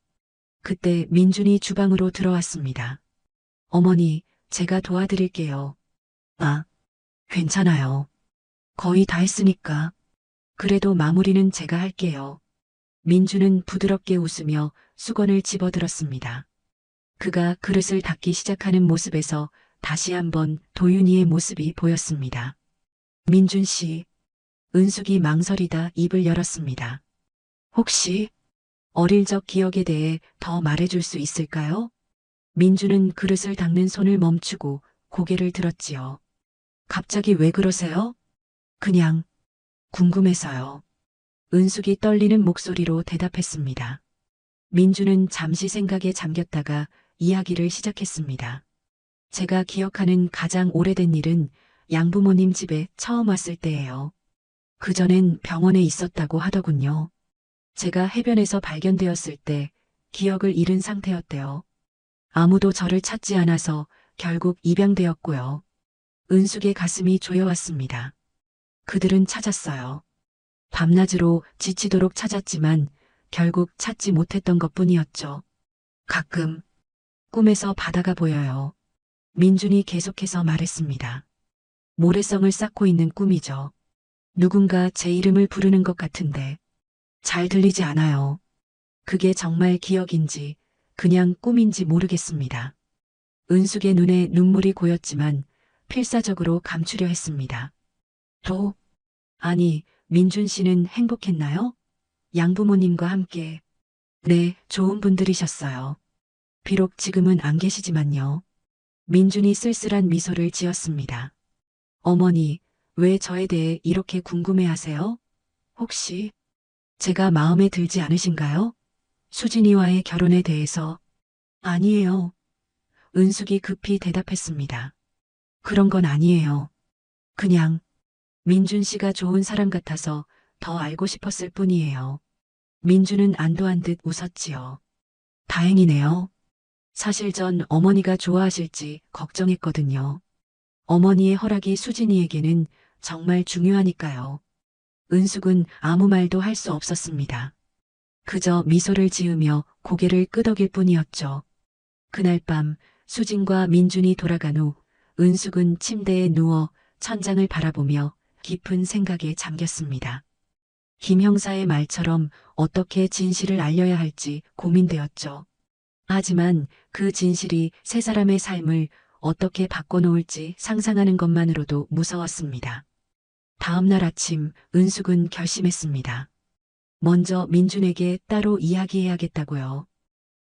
Speaker 1: 그때 민준이 주방으로 들어왔습니다. 어머니, 제가 도와드릴게요. 아, 괜찮아요. 거의 다 했으니까. 그래도 마무리는 제가 할게요. 민주는 부드럽게 웃으며 수건을 집어들었습니다. 그가 그릇을 닦기 시작하는 모습에서 다시 한번 도윤이의 모습이 보였습니다. 민준 씨, 은숙이 망설이다 입을 열었습니다. 혹시 어릴 적 기억에 대해 더 말해줄 수 있을까요? 민주는 그릇을 닦는 손을 멈추고 고개를 들었지요. 갑자기 왜 그러세요? 그냥 궁금해서요. 은숙이 떨리는 목소리로 대답했습니다. 민주는 잠시 생각에 잠겼다가 이야기를 시작했습니다. 제가 기억하는 가장 오래된 일은 양부모님 집에 처음 왔을 때예요. 그전엔 병원에 있었다고 하더군요. 제가 해변에서 발견되었을 때 기억을 잃은 상태였대요. 아무도 저를 찾지 않아서 결국 입양되었고요. 은숙의 가슴이 조여왔습니다. 그들은 찾았어요. 밤낮으로 지치도록 찾았지만 결국 찾지 못했던 것뿐이었죠. 가끔 꿈에서 바다가 보여요. 민준이 계속해서 말했습니다. 모래성을 쌓고 있는 꿈이죠. 누군가 제 이름을 부르는 것 같은데 잘 들리지 않아요. 그게 정말 기억인지 그냥 꿈인지 모르겠습니다. 은숙의 눈에 눈물이 고였지만 필사적으로 감추려 했습니다. 또, 아니, 민준 씨는 행복했나요? 양부모님과 함께. 네, 좋은 분들이셨어요. 비록 지금은 안 계시지만요. 민준이 쓸쓸한 미소를 지었습니다. 어머니, 왜 저에 대해 이렇게 궁금해하세요? 혹시 제가 마음에 들지 않으신가요? 수진이와의 결혼에 대해서. 아니에요. 은숙이 급히 대답했습니다. 그런 건 아니에요. 그냥 민준 씨가 좋은 사람 같아서 더 알고 싶었을 뿐이에요. 민준은 안도한 듯 웃었지요. 다행이네요. 사실 전 어머니가 좋아하실지 걱정했거든요. 어머니의 허락이 수진이에게는 정말 중요하니까요. 은숙은 아무 말도 할 수 없었습니다. 그저 미소를 지으며 고개를 끄덕일 뿐이었죠. 그날 밤 수진과 민준이 돌아간 후 은숙은 침대에 누워 천장을 바라보며 깊은 생각에 잠겼습니다. 김 형사의 말처럼 어떻게 진실을 알려야 할지 고민되었죠. 하지만 그 진실이 세 사람의 삶을 어떻게 바꿔놓을지 상상하는 것만으로도 무서웠습니다. 다음 날 아침 은숙은 결심했습니다. 먼저 민준에게 따로 이야기해야겠다고요.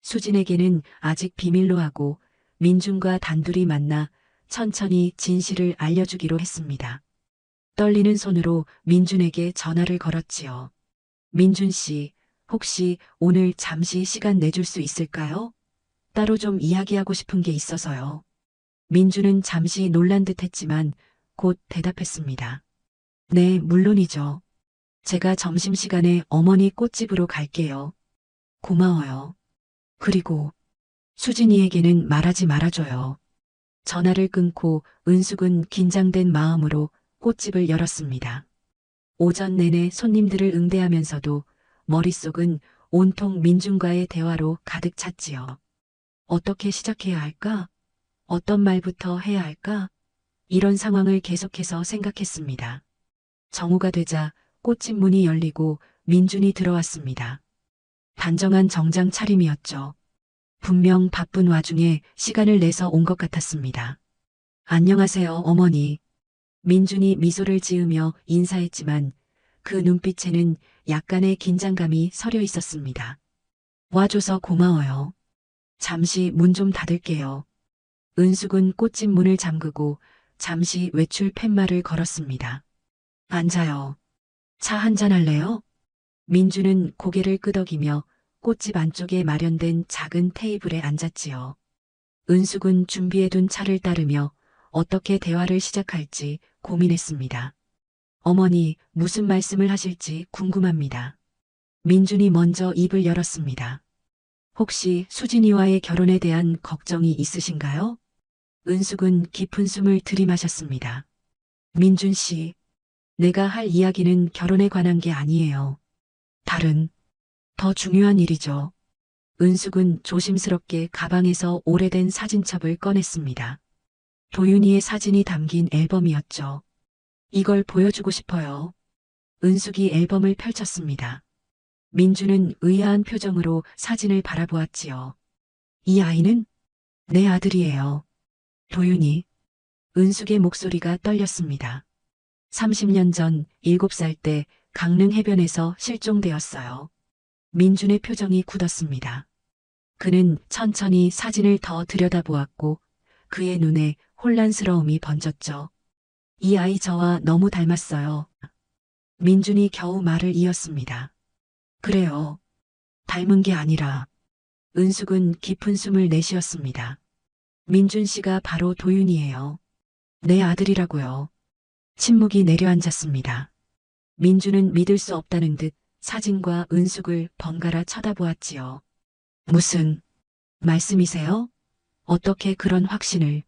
Speaker 1: 수진에게는 아직 비밀로 하고 민준과 단둘이 만나 천천히 진실을 알려주기로 했습니다. 떨리는 손으로 민준에게 전화를 걸었지요. 민준 씨, 혹시 오늘 잠시 시간 내줄 수 있을까요? 따로 좀 이야기하고 싶은 게 있어서요. 민준은 잠시 놀란 듯 했지만 곧 대답했습니다. 네, 물론이죠. 제가 점심시간에 어머니 꽃집으로 갈게요. 고마워요. 그리고 수진이에게는 말하지 말아줘요. 전화를 끊고 은숙은 긴장된 마음으로 꽃집을 열었습니다. 오전 내내 손님들을 응대하면서도 머릿속은 온통 민준과의 대화로 가득 찼지요. 어떻게 시작해야 할까? 어떤 말부터 해야 할까? 이런 상황을 계속해서 생각했습니다. 정오가 되자 꽃집 문이 열리고 민준이 들어왔습니다. 단정한 정장 차림이었죠. 분명 바쁜 와중에 시간을 내서 온 것 같았습니다. 안녕하세요, 어머니. 민준이 미소를 지으며 인사했지만 그 눈빛에는 약간의 긴장감이 서려 있었습니다. 와줘서 고마워요. 잠시 문 좀 닫을게요. 은숙은 꽃집 문을 잠그고 잠시 외출 팻말을 걸었습니다. 앉아요. 차 한잔 할래요? 민주는 고개를 끄덕이며 꽃집 안쪽에 마련된 작은 테이블에 앉았지요. 은숙은 준비해둔 차를 따르며 어떻게 대화를 시작할지 고민했습니다. 어머니, 무슨 말씀을 하실지 궁금합니다. 민준이 먼저 입을 열었습니다. 혹시 수진이와의 결혼에 대한 걱정이 있으신가요? 은숙은 깊은 숨을 들이마셨습니다. 민준 씨, 내가 할 이야기는 결혼에 관한 게 아니에요. 다른, 더 중요한 일이죠. 은숙은 조심스럽게 가방에서 오래된 사진첩을 꺼냈습니다. 도윤이의 사진이 담긴 앨범이었죠. 이걸 보여주고 싶어요. 은숙이 앨범을 펼쳤습니다. 민주는 의아한 표정으로 사진을 바라보았지요. 이 아이는 내 아들이에요. 도윤이. 은숙의 목소리가 떨렸습니다. 30년 전 7살 때 강릉 해변에서 실종되었어요. 민준의 표정이 굳었습니다. 그는 천천히 사진을 더 들여다보았고 그의 눈에 혼란스러움이 번졌죠. 이 아이 저와 너무 닮았어요. 민준이 겨우 말을 이었습니다. 그래요. 닮은 게 아니라 은숙은 깊은 숨을 내쉬었습니다. 민준 씨가 바로 도윤이에요. 내 아들이라고요. 침묵이 내려앉았습니다. 민준은 믿을 수 없다는 듯 사진과 은숙을 번갈아 쳐다보았지요. 무슨 말씀이세요? 어떻게 그런 확신을?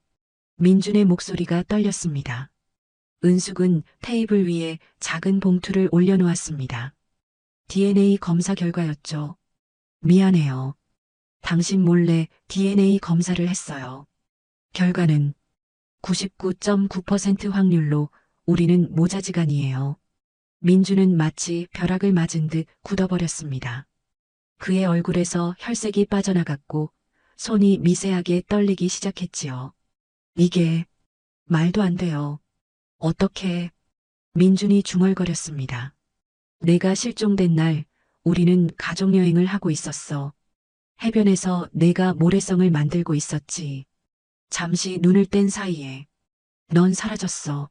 Speaker 1: 민준의 목소리가 떨렸습니다. 은숙은 테이블 위에 작은 봉투를 올려놓았습니다. DNA 검사 결과였죠. 미안해요. 당신 몰래 DNA 검사를 했어요. 결과는 99.9% 확률로 우리는 모자지간이에요. 민주는 마치 벼락을 맞은 듯 굳어버렸습니다. 그의 얼굴에서 혈색이 빠져나갔고 손이 미세하게 떨리기 시작했지요. 이게 말도 안 돼요. 어떻게? 민준이 중얼거렸습니다. 내가 실종된 날 우리는 가족여행을 하고 있었어. 해변에서 내가 모래성을 만들고 있었지. 잠시 눈을 뗀 사이에 넌 사라졌어.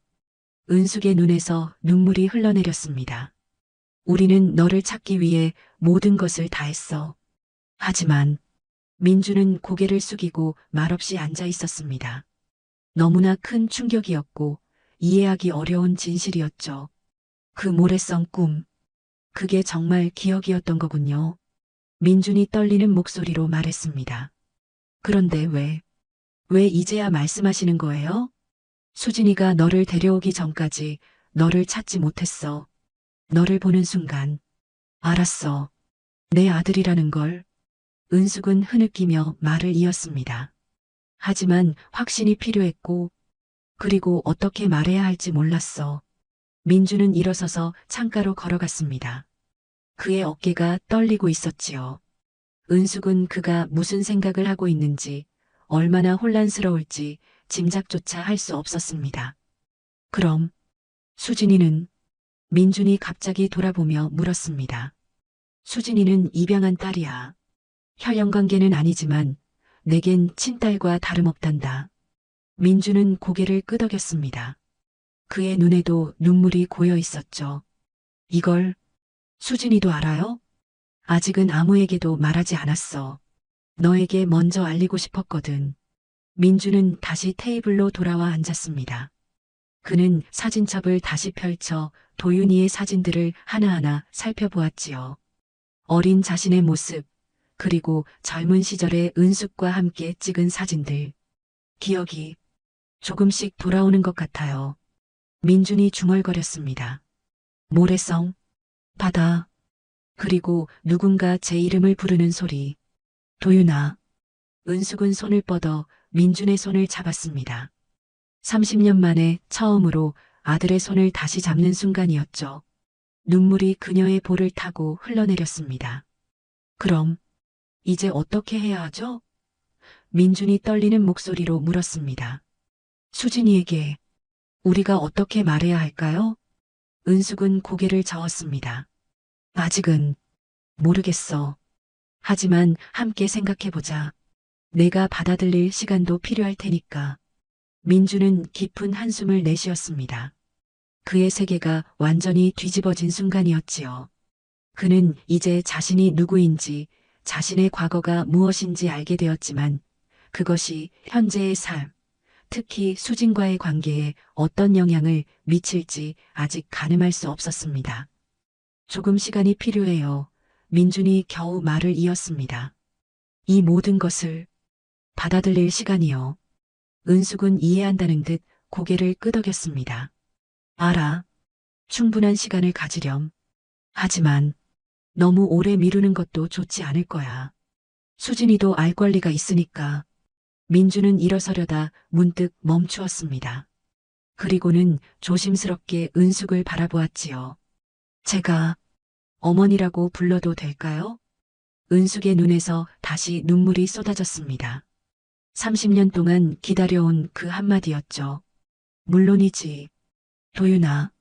Speaker 1: 은숙의 눈에서 눈물이 흘러내렸습니다. 우리는 너를 찾기 위해 모든 것을 다했어. 하지만 민주는 고개를 숙이고 말없이 앉아 있었습니다. 너무나 큰 충격이었고 이해하기 어려운 진실이었죠. 그 모래성 꿈, 그게 정말 기억이었던 거군요. 민준이 떨리는 목소리로 말했습니다. 그런데 왜 이제야 말씀하시는 거예요? 수진이가 너를 데려오기 전까지 너를 찾지 못했어. 너를 보는 순간 알았어. 내 아들이라는 걸. 은숙은 흐느끼며 말을 이었습니다. 하지만 확신이 필요했고 그리고 어떻게 말해야 할지 몰랐어. 민주는 일어서서 창가로 걸어갔습니다. 그의 어깨가 떨리고 있었지요. 은숙은 그가 무슨 생각을 하고 있는지 얼마나 혼란스러울지 짐작조차 할 수 없었습니다. 그럼 수진이는? 민준이 갑자기 돌아보며 물었습니다. 수진이는 입양한 딸이야. 혈연관계는 아니지만 내겐 친딸과 다름없단다. 민준은 고개를 끄덕였습니다. 그의 눈에도 눈물이 고여 있었죠. 이걸 수진이도 알아요? 아직은 아무에게도 말하지 않았어. 너에게 먼저 알리고 싶었거든. 민주는 다시 테이블로 돌아와 앉았습니다. 그는 사진첩을 다시 펼쳐 도윤이의 사진들을 하나하나 살펴보았지요. 어린 자신의 모습, 그리고 젊은 시절의 은숙과 함께 찍은 사진들. 기억이 조금씩 돌아오는 것 같아요. 민준이 중얼거렸습니다. 모래성, 바다, 그리고 누군가 제 이름을 부르는 소리. 도윤아. 은숙은 손을 뻗어 민준의 손을 잡았습니다. 30년 만에 처음으로 아들의 손을 다시 잡는 순간이었죠. 눈물이 그녀의 볼을 타고 흘러내렸습니다. 그럼 이제 어떻게 해야 하죠? 민준이 떨리는 목소리로 물었습니다. 수진이에게 우리가 어떻게 말해야 할까요? 은숙은 고개를 저었습니다. 아직은 모르겠어. 하지만 함께 생각해보자. 내가 받아들일 시간도 필요할 테니까. 민주는 깊은 한숨을 내쉬었습니다. 그의 세계가 완전히 뒤집어진 순간이었지요. 그는 이제 자신이 누구인지, 자신의 과거가 무엇인지 알게 되었지만 그것이 현재의 삶, 특히 수진과의 관계에 어떤 영향을 미칠지 아직 가늠할 수 없었습니다. 조금 시간이 필요해요. 민준이 겨우 말을 이었습니다. 이 모든 것을 받아들일 시간이요. 은숙은 이해한다는 듯 고개를 끄덕였습니다. 알아. 충분한 시간을 가지렴. 하지만 너무 오래 미루는 것도 좋지 않을 거야. 수진이도 알 권리가 있으니까. 민주는 일어서려다 문득 멈추었습니다. 그리고는 조심스럽게 은숙을 바라보았지요. 제가 어머니라고 불러도 될까요? 은숙의 눈에서 다시 눈물이 쏟아졌습니다. 30년 동안 기다려온 그 한마디였죠. 물론이지. 도윤아.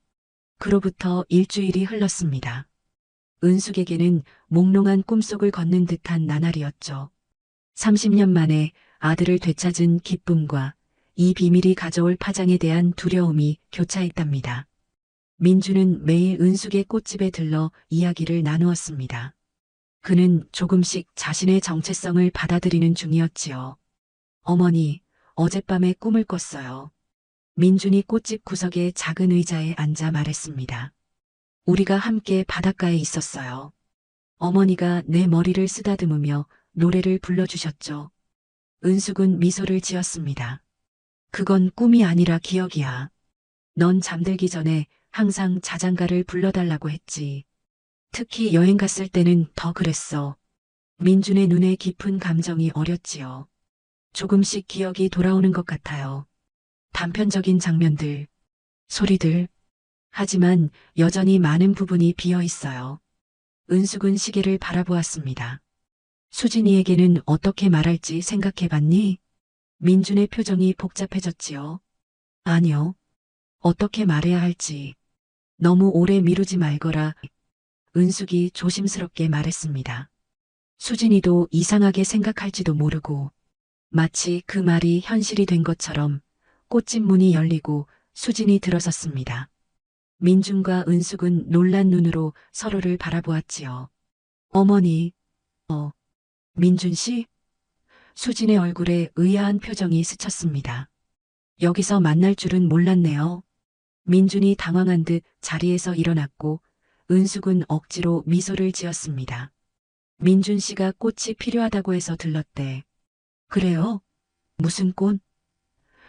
Speaker 1: 그로부터 일주일이 흘렀습니다. 은숙에게는 몽롱한 꿈속을 걷는 듯한 나날이었죠. 30년 만에 아들을 되찾은 기쁨과 이 비밀이 가져올 파장에 대한 두려움이 교차했답니다. 민주는 매일 은숙의 꽃집에 들러 이야기를 나누었습니다. 그는 조금씩 자신의 정체성을 받아들이는 중이었지요. 어머니, 어젯밤에 꿈을 꿨어요. 민준이 꽃집 구석의 작은 의자에 앉아 말했습니다. 우리가 함께 바닷가에 있었어요. 어머니가 내 머리를 쓰다듬으며 노래를 불러주셨죠. 은숙은 미소를 지었습니다. 그건 꿈이 아니라 기억이야. 넌 잠들기 전에 항상 자장가를 불러달라고 했지. 특히 여행 갔을 때는 더 그랬어. 민준의 눈에 깊은 감정이 어렸지요. 조금씩 기억이 돌아오는 것 같아요. 단편적인 장면들, 소리들. 하지만 여전히 많은 부분이 비어 있어요. 은숙은 시계를 바라보았습니다. 수진이에게는 어떻게 말할지 생각해봤니? 민준의 표정이 복잡해졌지요. 아니요. 어떻게 말해야 할지. 너무 오래 미루지 말거라. 은숙이 조심스럽게 말했습니다. 수진이도 이상하게 생각할지도 모르고 마치 그 말이 현실이 된 것처럼 꽃집 문이 열리고 수진이 들어섰습니다. 민준과 은숙은 놀란 눈으로 서로를 바라보았지요. 어머니, 민준 씨? 수진의 얼굴에 의아한 표정이 스쳤습니다. 여기서 만날 줄은 몰랐네요. 민준이 당황한 듯 자리에서 일어났고 은숙은 억지로 미소를 지었습니다. 민준 씨가 꽃이 필요하다고 해서 들렀대. 그래요? 무슨 꽃?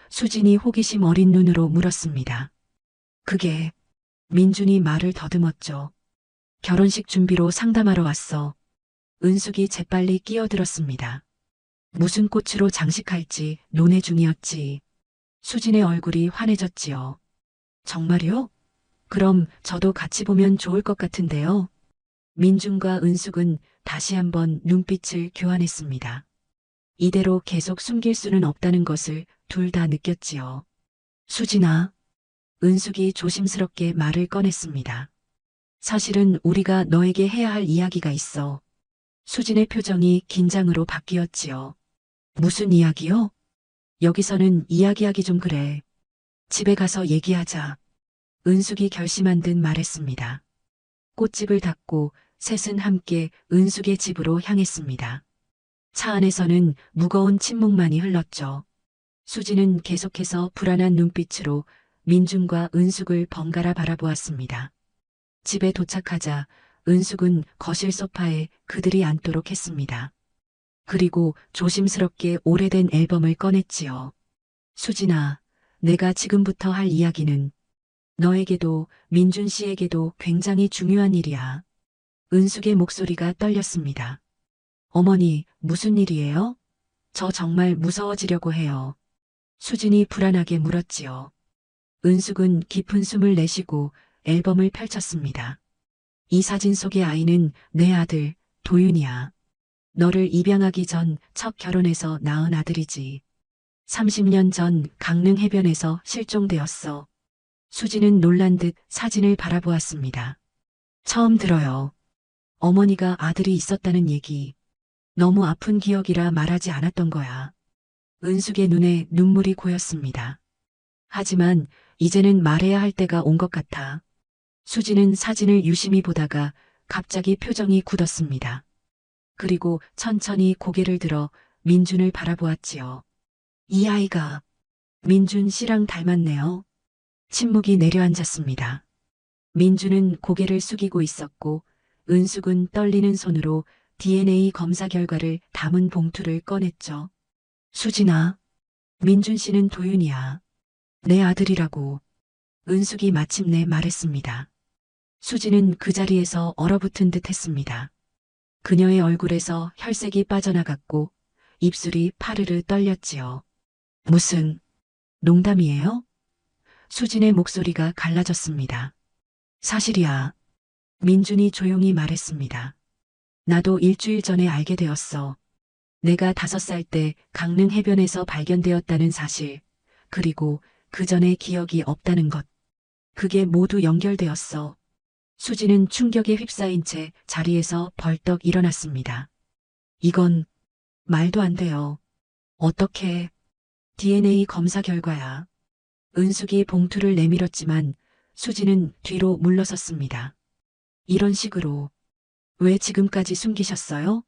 Speaker 1: 수진이 호기심 어린 눈으로 물었습니다. 그게 민준이 말을 더듬었죠. 결혼식 준비로 상담하러 왔어. 은숙이 재빨리 끼어들었습니다. 무슨 꽃으로 장식할지 논의 중이었지. 수진의 얼굴이 환해졌지요. 정말요? 그럼 저도 같이 보면 좋을 것 같은데요. 민준과 은숙은 다시 한번 눈빛을 교환했습니다. 이대로 계속 숨길 수는 없다는 것을 둘 다 느꼈지요. 수진아, 은숙이 조심스럽게 말을 꺼냈습니다. 사실은 우리가 너에게 해야 할 이야기가 있어. 수진의 표정이 긴장으로 바뀌었지요. 무슨 이야기요? 여기서는 이야기하기 좀 그래. 집에 가서 얘기하자. 은숙이 결심한 듯 말했습니다. 꽃집을 닫고 셋은 함께 은숙의 집으로 향했습니다. 차 안에서는 무거운 침묵만이 흘렀죠. 수지는 계속해서 불안한 눈빛으로 민준과 은숙을 번갈아 바라보았습니다. 집에 도착하자 은숙은 거실 소파에 그들이 앉도록 했습니다. 그리고 조심스럽게 오래된 앨범을 꺼냈지요. 수진아, 내가 지금부터 할 이야기는 너에게도 민준 씨에게도 굉장히 중요한 일이야. 은숙의 목소리가 떨렸습니다. 어머니, 무슨 일이에요? 저 정말 무서워지려고 해요. 수진이 불안하게 물었지요. 은숙은 깊은 숨을 내쉬고 앨범을 펼쳤습니다. 이 사진 속의 아이는 내 아들, 도윤이야. 너를 입양하기 전 첫 결혼해서 낳은 아들이지. 30년 전 강릉 해변에서 실종되었어. 수지는 놀란 듯 사진을 바라보았습니다. 처음 들어요. 어머니가 아들이 있었다는 얘기. 너무 아픈 기억이라 말하지 않았던 거야. 은숙의 눈에 눈물이 고였습니다. 하지만 이제는 말해야 할 때가 온 것 같아. 수지는 사진을 유심히 보다가 갑자기 표정이 굳었습니다. 그리고 천천히 고개를 들어 민준을 바라보았지요. 이 아이가 민준 씨랑 닮았네요. 침묵이 내려앉았습니다. 민준은 고개를 숙이고 있었고 은숙은 떨리는 손으로 DNA 검사 결과를 담은 봉투를 꺼냈죠. 수진아, 민준 씨는 도윤이야. 내 아들이라고 은숙이 마침내 말했습니다. 수지는 그 자리에서 얼어붙은 듯 했습니다. 그녀의 얼굴에서 혈색이 빠져나갔고 입술이 파르르 떨렸지요. 무슨 농담이에요? 수진의 목소리가 갈라졌습니다. 사실이야. 민준이 조용히 말했습니다. 나도 일주일 전에 알게 되었어. 내가 5살 때 강릉 해변에서 발견되었다는 사실, 그리고 그 전에 기억이 없다는 것. 그게 모두 연결되었어. 수지는 충격에 휩싸인 채 자리에서 벌떡 일어났습니다. 이건 말도 안 돼요. 어떻게 DNA 검사 결과야. 은숙이 봉투를 내밀었지만 수지는 뒤로 물러섰습니다. 이런 식으로 왜 지금까지 숨기셨어요?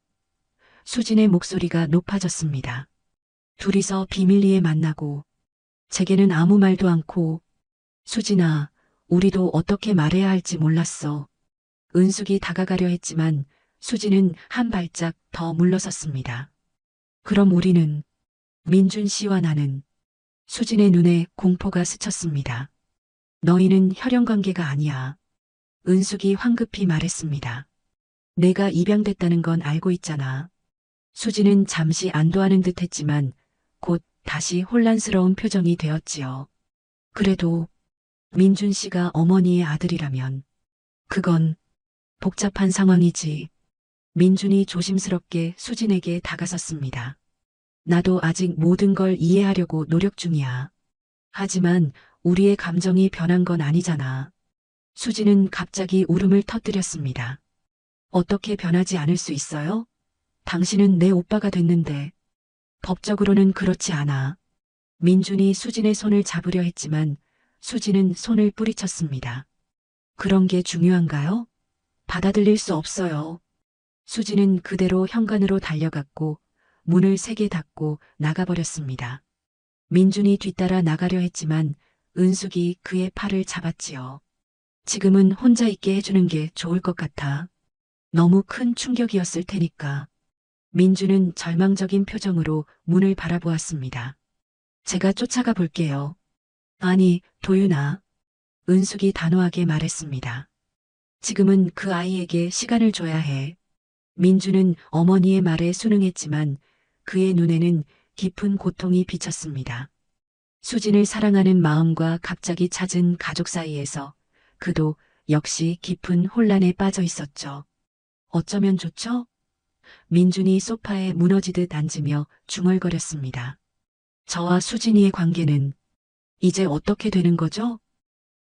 Speaker 1: 수진의 목소리가 높아졌습니다. 둘이서 비밀리에 만나고 제게는 아무 말도 않고 수진아, 우리도 어떻게 말해야 할지 몰랐어. 은숙이 다가가려 했지만 수진은 한 발짝 더 물러섰습니다. 그럼 우리는 민준 씨와 나는 수진의 눈에 공포가 스쳤습니다. 너희는 혈연 관계가 아니야. 은숙이 황급히 말했습니다. 내가 입양됐다는 건 알고 있잖아. 수지는 잠시 안도하는 듯 했지만 곧 다시 혼란스러운 표정이 되었지요. 그래도 민준 씨가 어머니의 아들이라면 그건 복잡한 상황이지. 민준이 조심스럽게 수진에게 다가섰습니다. 나도 아직 모든 걸 이해하려고 노력 중이야. 하지만 우리의 감정이 변한 건 아니잖아. 수진은 갑자기 울음을 터뜨렸습니다. 어떻게 변하지 않을 수 있어요? 당신은 내 오빠가 됐는데. 법적으로는 그렇지 않아. 민준이 수진의 손을 잡으려 했지만 수진은 손을 뿌리쳤습니다. 그런 게 중요한가요? 받아들일 수 없어요. 수진은 그대로 현관으로 달려갔고 문을 세게 닫고 나가버렸습니다. 민준이 뒤따라 나가려 했지만 은숙이 그의 팔을 잡았지요. 지금은 혼자 있게 해주는 게 좋을 것 같아. 너무 큰 충격이었을 테니까. 민준은 절망적인 표정으로 문을 바라보았습니다. 제가 쫓아가 볼게요. 아니, 도윤아. 은숙이 단호하게 말했습니다. 지금은 그 아이에게 시간을 줘야 해. 민준은 어머니의 말에 순응했지만 그의 눈에는 깊은 고통이 비쳤습니다. 수진을 사랑하는 마음과 갑자기 찾은 가족 사이에서 그도 역시 깊은 혼란에 빠져 있었죠. 어쩌면 좋죠? 민준이 소파에 무너지듯 앉으며 중얼거렸습니다. 저와 수진이의 관계는 이제 어떻게 되는 거죠?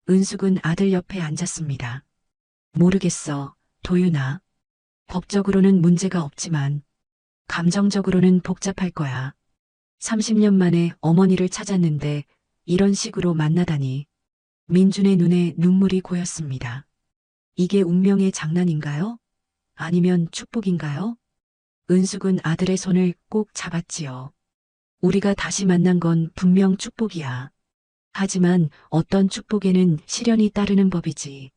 Speaker 1: 은숙은 아들 옆에 앉았습니다. 모르겠어, 도윤아. 법적으로는 문제가 없지만 감정적으로는 복잡할 거야. 30년 만에 어머니를 찾았는데 이런 식으로 만나다니. 민준의 눈에 눈물이 고였습니다. 이게 운명의 장난인가요? 아니면 축복인가요? 은숙은 아들의 손을 꼭 잡았지요. 우리가 다시 만난 건 분명 축복이야. 하지만 어떤 축복에는 시련이 따르는 법이지.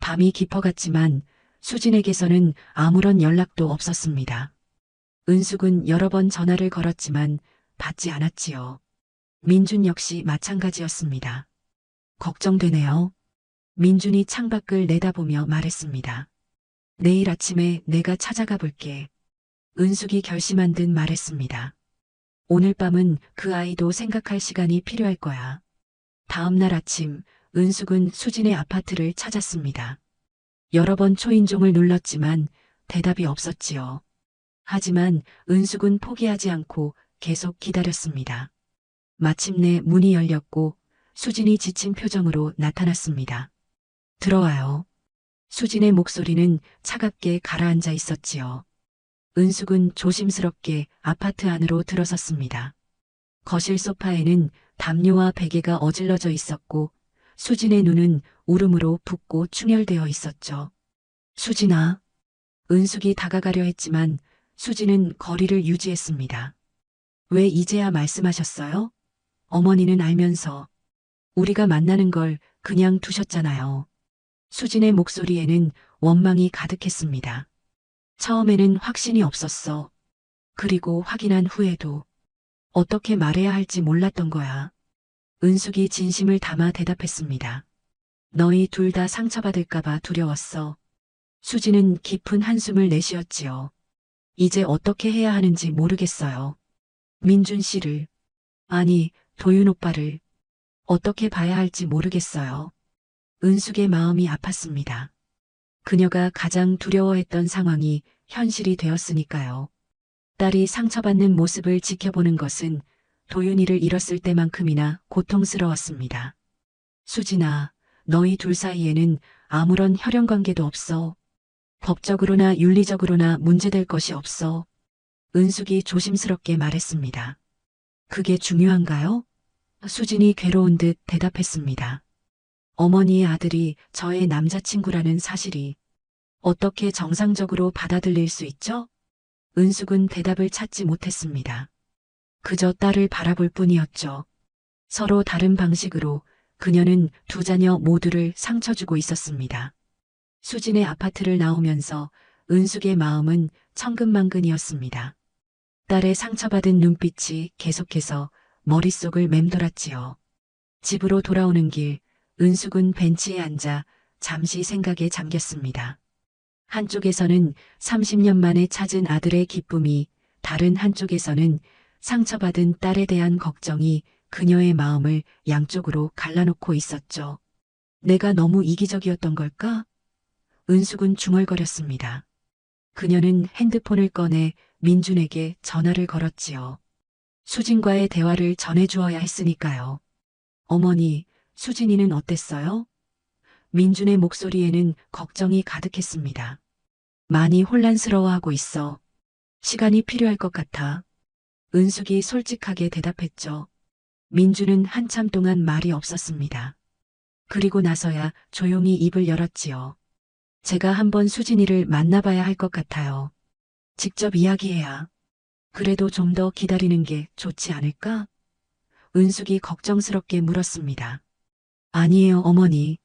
Speaker 1: 밤이 깊어갔지만 수진에게서는 아무런 연락도 없었습니다. 은숙은 여러 번 전화를 걸었지만 받지 않았지요. 민준 역시 마찬가지였습니다. 걱정되네요. 민준이 창밖을 내다보며 말했습니다. 내일 아침에 내가 찾아가 볼게. 은숙이 결심한 듯 말했습니다. 오늘 밤은 그 아이도 생각할 시간이 필요할 거야. 다음 날 아침 은숙은 수진의 아파트를 찾았습니다. 여러 번 초인종을 눌렀지만 대답이 없었지요. 하지만 은숙은 포기하지 않고 계속 기다렸습니다. 마침내 문이 열렸고 수진이 지친 표정으로 나타났습니다. 들어와요. 수진의 목소리는 차갑게 가라앉아 있었지요. 은숙은 조심스럽게 아파트 안으로 들어섰습니다. 거실 소파에는 담요와 베개가 어질러져 있었고 수진의 눈은 울음으로 붓고 충혈되어 있었죠. 수진아. 은숙이 다가가려 했지만 수진은 거리를 유지했습니다. 왜 이제야 말씀하셨어요? 어머니는 알면서 우리가 만나는 걸 그냥 두셨잖아요. 수진의 목소리에는 원망이 가득했습니다. 처음에는 확신이 없었어. 그리고 확인한 후에도 어떻게 말해야 할지 몰랐던 거야. 은숙이 진심을 담아 대답했습니다. 너희 둘 다 상처받을까봐 두려웠어. 수지는 깊은 한숨을 내쉬었지요. 이제 어떻게 해야 하는지 모르겠어요. 민준 씨를, 아니, 도윤 오빠를 어떻게 봐야 할지 모르겠어요. 은숙의 마음이 아팠습니다. 그녀가 가장 두려워했던 상황이 현실이 되었으니까요. 딸이 상처받는 모습을 지켜보는 것은 도윤이를 잃었을 때만큼이나 고통스러웠습니다. 수진아, 너희 둘 사이에는 아무런 혈연 관계도 없어. 법적으로나 윤리적으로나 문제될 것이 없어. 은숙이 조심스럽게 말했습니다. 그게 중요한가요? 수진이 괴로운 듯 대답했습니다. 어머니의 아들이 저의 남자친구라는 사실이 어떻게 정상적으로 받아들일 수 있죠? 은숙은 대답을 찾지 못했습니다. 그저 딸을 바라볼 뿐이었죠. 서로 다른 방식으로 그녀는 두 자녀 모두를 상처 주고 있었습니다. 수진의 아파트를 나오면서 은숙의 마음은 천근만근이었습니다. 딸의 상처받은 눈빛이 계속해서 머릿속을 맴돌았지요. 집으로 돌아오는 길, 은숙은 벤치에 앉아 잠시 생각에 잠겼습니다. 한쪽에서는 30년 만에 찾은 아들의 기쁨이, 다른 한쪽에서는 상처받은 딸에 대한 걱정이 그녀의 마음을 양쪽으로 갈라놓고 있었죠. 내가 너무 이기적이었던 걸까? 은숙은 중얼거렸습니다. 그녀는 핸드폰을 꺼내 민준에게 전화를 걸었지요. 수진과의 대화를 전해주어야 했으니까요. 어머니, 수진이는 어땠어요? 민준의 목소리에는 걱정이 가득했습니다. 많이 혼란스러워하고 있어. 시간이 필요할 것 같아. 은숙이 솔직하게 대답했죠. 민준은 한참 동안 말이 없었습니다. 그리고 나서야 조용히 입을 열었지요. 제가 한번 수진이를 만나봐야 할 것 같아요. 직접 이야기해야. 그래도 좀 더 기다리는 게 좋지 않을까? 은숙이 걱정스럽게 물었습니다. 아니에요, 어머니.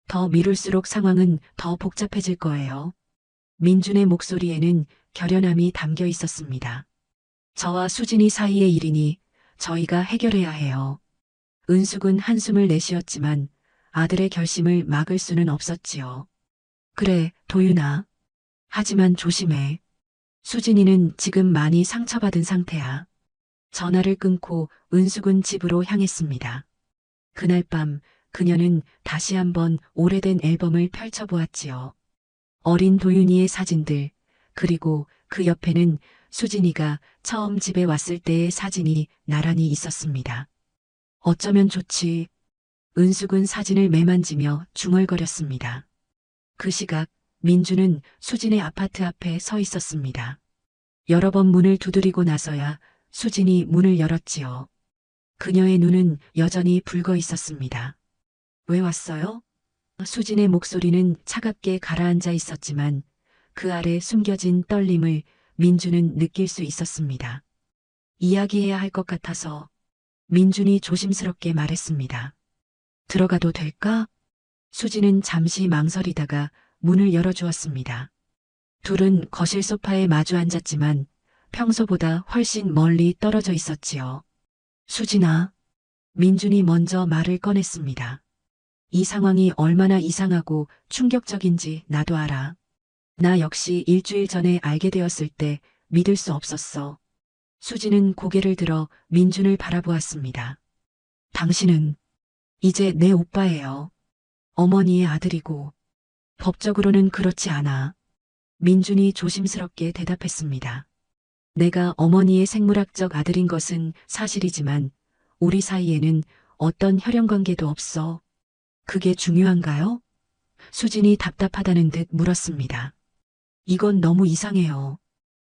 Speaker 1: 더 미룰수록 상황은 더 복잡해질 거예요. 민준의 목소리에는 결연함이 담겨 있었습니다. 저와 수진이 사이의 일이니 저희가 해결해야 해요. 은숙은 한숨을 내쉬었지만 아들의 결심을 막을 수는 없었지요. 그래, 도윤아. 하지만 조심해. 수진이는 지금 많이 상처받은 상태야. 전화를 끊고 은숙은 집으로 향했습니다. 그날 밤 그녀는 다시 한번 오래된 앨범을 펼쳐보았지요. 어린 도윤이의 사진들, 그리고 그 옆에는 수진이가 처음 집에 왔을 때의 사진이 나란히 있었습니다. 어쩌면 좋지. 은숙은 사진을 매만지며 중얼거렸습니다. 그 시각 민주는 수진의 아파트 앞에 서 있었습니다. 여러 번 문을 두드리고 나서야 수진이 문을 열었지요. 그녀의 눈은 여전히 붉어 있었습니다. 왜 왔어요? 수진의 목소리는 차갑게 가라앉아 있었지만 그 아래 숨겨진 떨림을 민주는 느낄 수 있었습니다. 이야기해야 할 것 같아서. 민준이 조심스럽게 말했습니다. 들어가도 될까? 수진은 잠시 망설이다가 문을 열어주었습니다. 둘은 거실 소파에 마주 앉았지만 평소보다 훨씬 멀리 떨어져 있었지요. 수진아, 민준이 먼저 말을 꺼냈습니다. 이 상황이 얼마나 이상하고 충격적인지 나도 알아. 나 역시 일주일 전에 알게 되었을 때 믿을 수 없었어. 수진은 고개를 들어 민준을 바라보았습니다. 당신은 이제 내 오빠예요. 어머니의 아들이고. 법적으로는 그렇지 않아. 민준이 조심스럽게 대답했습니다. 내가 어머니의 생물학적 아들인 것은 사실이지만 우리 사이에는 어떤 혈연 관계도 없어. 그게 중요한가요? 수진이 답답하다는 듯 물었습니다. 이건 너무 이상해요.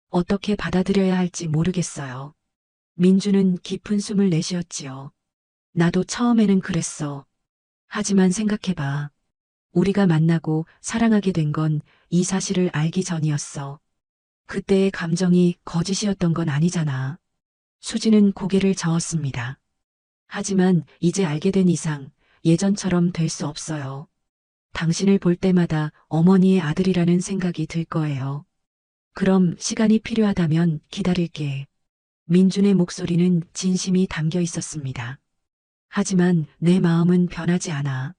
Speaker 1: 어떻게 받아들여야 할지 모르겠어요. 민주는 깊은 숨을 내쉬었지요. 나도 처음에는 그랬어. 하지만 생각해봐. 우리가 만나고 사랑하게 된 건 이 사실을 알기 전이었어. 그때의 감정이 거짓이었던 건 아니잖아. 수지는 고개를 저었습니다. 하지만 이제 알게 된 이상 예전처럼 될 수 없어요. 당신을 볼 때마다 어머니의 아들이라는 생각이 들 거예요. 그럼 시간이 필요하다면 기다릴게. 민준의 목소리는 진심이 담겨 있었습니다. 하지만 내 마음은 변하지 않아.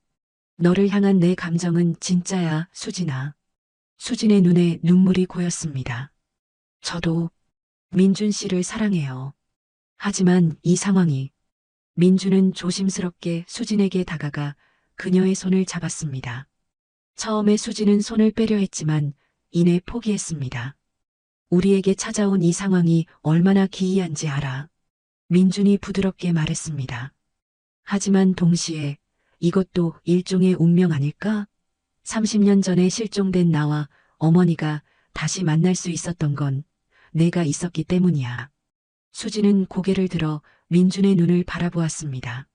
Speaker 1: 너를 향한 내 감정은 진짜야, 수진아. 수진의 눈에 눈물이 고였습니다. 저도 민준 씨를 사랑해요. 하지만 이 상황이. 민준은 조심스럽게 수진에게 다가가 그녀의 손을 잡았습니다. 처음에 수진은 손을 빼려 했지만 이내 포기했습니다. 우리에게 찾아온 이 상황이 얼마나 기이한지 알아. 민준이 부드럽게 말했습니다. 하지만 동시에 이것도 일종의 운명 아닐까? 30년 전에 실종된 나와 어머니가 다시 만날 수 있었던 건 내가 있었기 때문이야. 수지는 고개를 들어 민준의 눈을 바라보았습니다.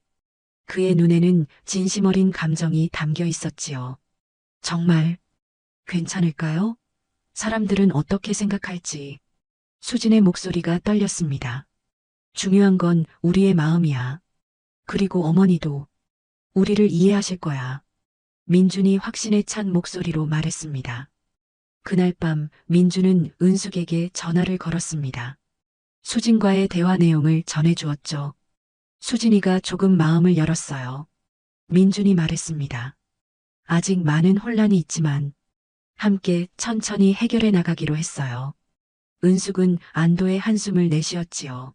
Speaker 1: 그의 눈에는 진심 어린 감정이 담겨 있었지요. 정말 괜찮을까요? 사람들은 어떻게 생각할지. 수진의 목소리가 떨렸습니다. 중요한 건 우리의 마음이야. 그리고 어머니도 우리를 이해하실 거야. 민준이 확신에 찬 목소리로 말했습니다. 그날 밤 민준은 은숙에게 전화를 걸었습니다. 수진과의 대화 내용을 전해주었죠. 수진이가 조금 마음을 열었어요. 민준이 말했습니다. 아직 많은 혼란이 있지만 함께 천천히 해결해 나가기로 했어요. 은숙은 안도의 한숨을 내쉬었지요.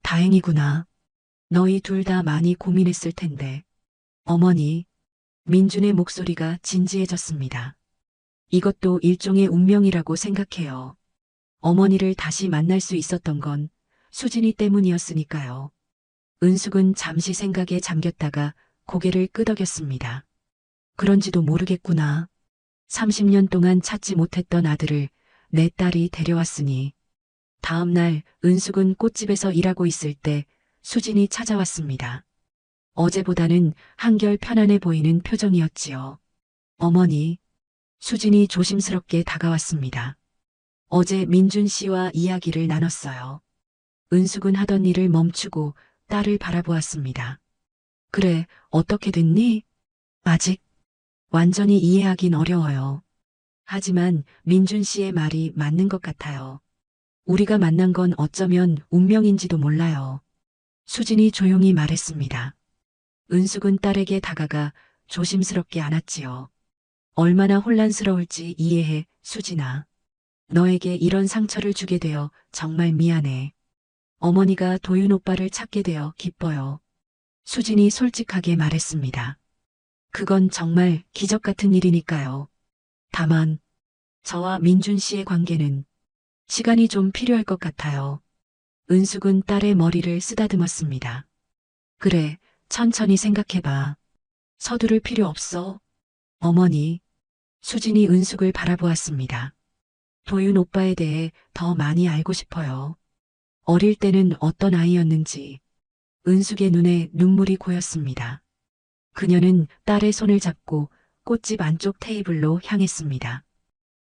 Speaker 1: 다행이구나. 너희 둘 다 많이 고민했을 텐데. 어머니, 민준의 목소리가 진지해졌습니다. 이것도 일종의 운명이라고 생각해요. 어머니를 다시 만날 수 있었던 건 수진이 때문이었으니까요. 은숙은 잠시 생각에 잠겼다가 고개를 끄덕였습니다. 그런지도 모르겠구나. 30년 동안 찾지 못했던 아들을 내 딸이 데려왔으니. 다음 날 은숙은 꽃집에서 일하고 있을 때 수진이 찾아왔습니다. 어제보다는 한결 편안해 보이는 표정이었지요. 어머니, 수진이 조심스럽게 다가왔습니다. 어제 민준 씨와 이야기를 나눴어요. 은숙은 하던 일을 멈추고 딸을 바라보았습니다. 그래, 어떻게 됐니? 아직 완전히 이해하긴 어려워요. 하지만 민준 씨의 말이 맞는 것 같아요. 우리가 만난 건 어쩌면 운명인지도 몰라요. 수진이 조용히 말했습니다. 은숙은 딸에게 다가가 조심스럽게 안았지요. 얼마나 혼란스러울지 이해해, 수진아. 너에게 이런 상처를 주게 되어 정말 미안해. 어머니가 도윤 오빠를 찾게 되어 기뻐요. 수진이 솔직하게 말했습니다. 그건 정말 기적 같은 일이니까요. 다만 저와 민준 씨의 관계는 시간이 좀 필요할 것 같아요. 은숙은 딸의 머리를 쓰다듬었습니다. 그래, 천천히 생각해봐. 서두를 필요 없어. 어머니, 수진이 은숙을 바라보았습니다. 도윤 오빠에 대해 더 많이 알고 싶어요. 어릴 때는 어떤 아이였는지. 은숙의 눈에 눈물이 고였습니다. 그녀는 딸의 손을 잡고 꽃집 안쪽 테이블로 향했습니다.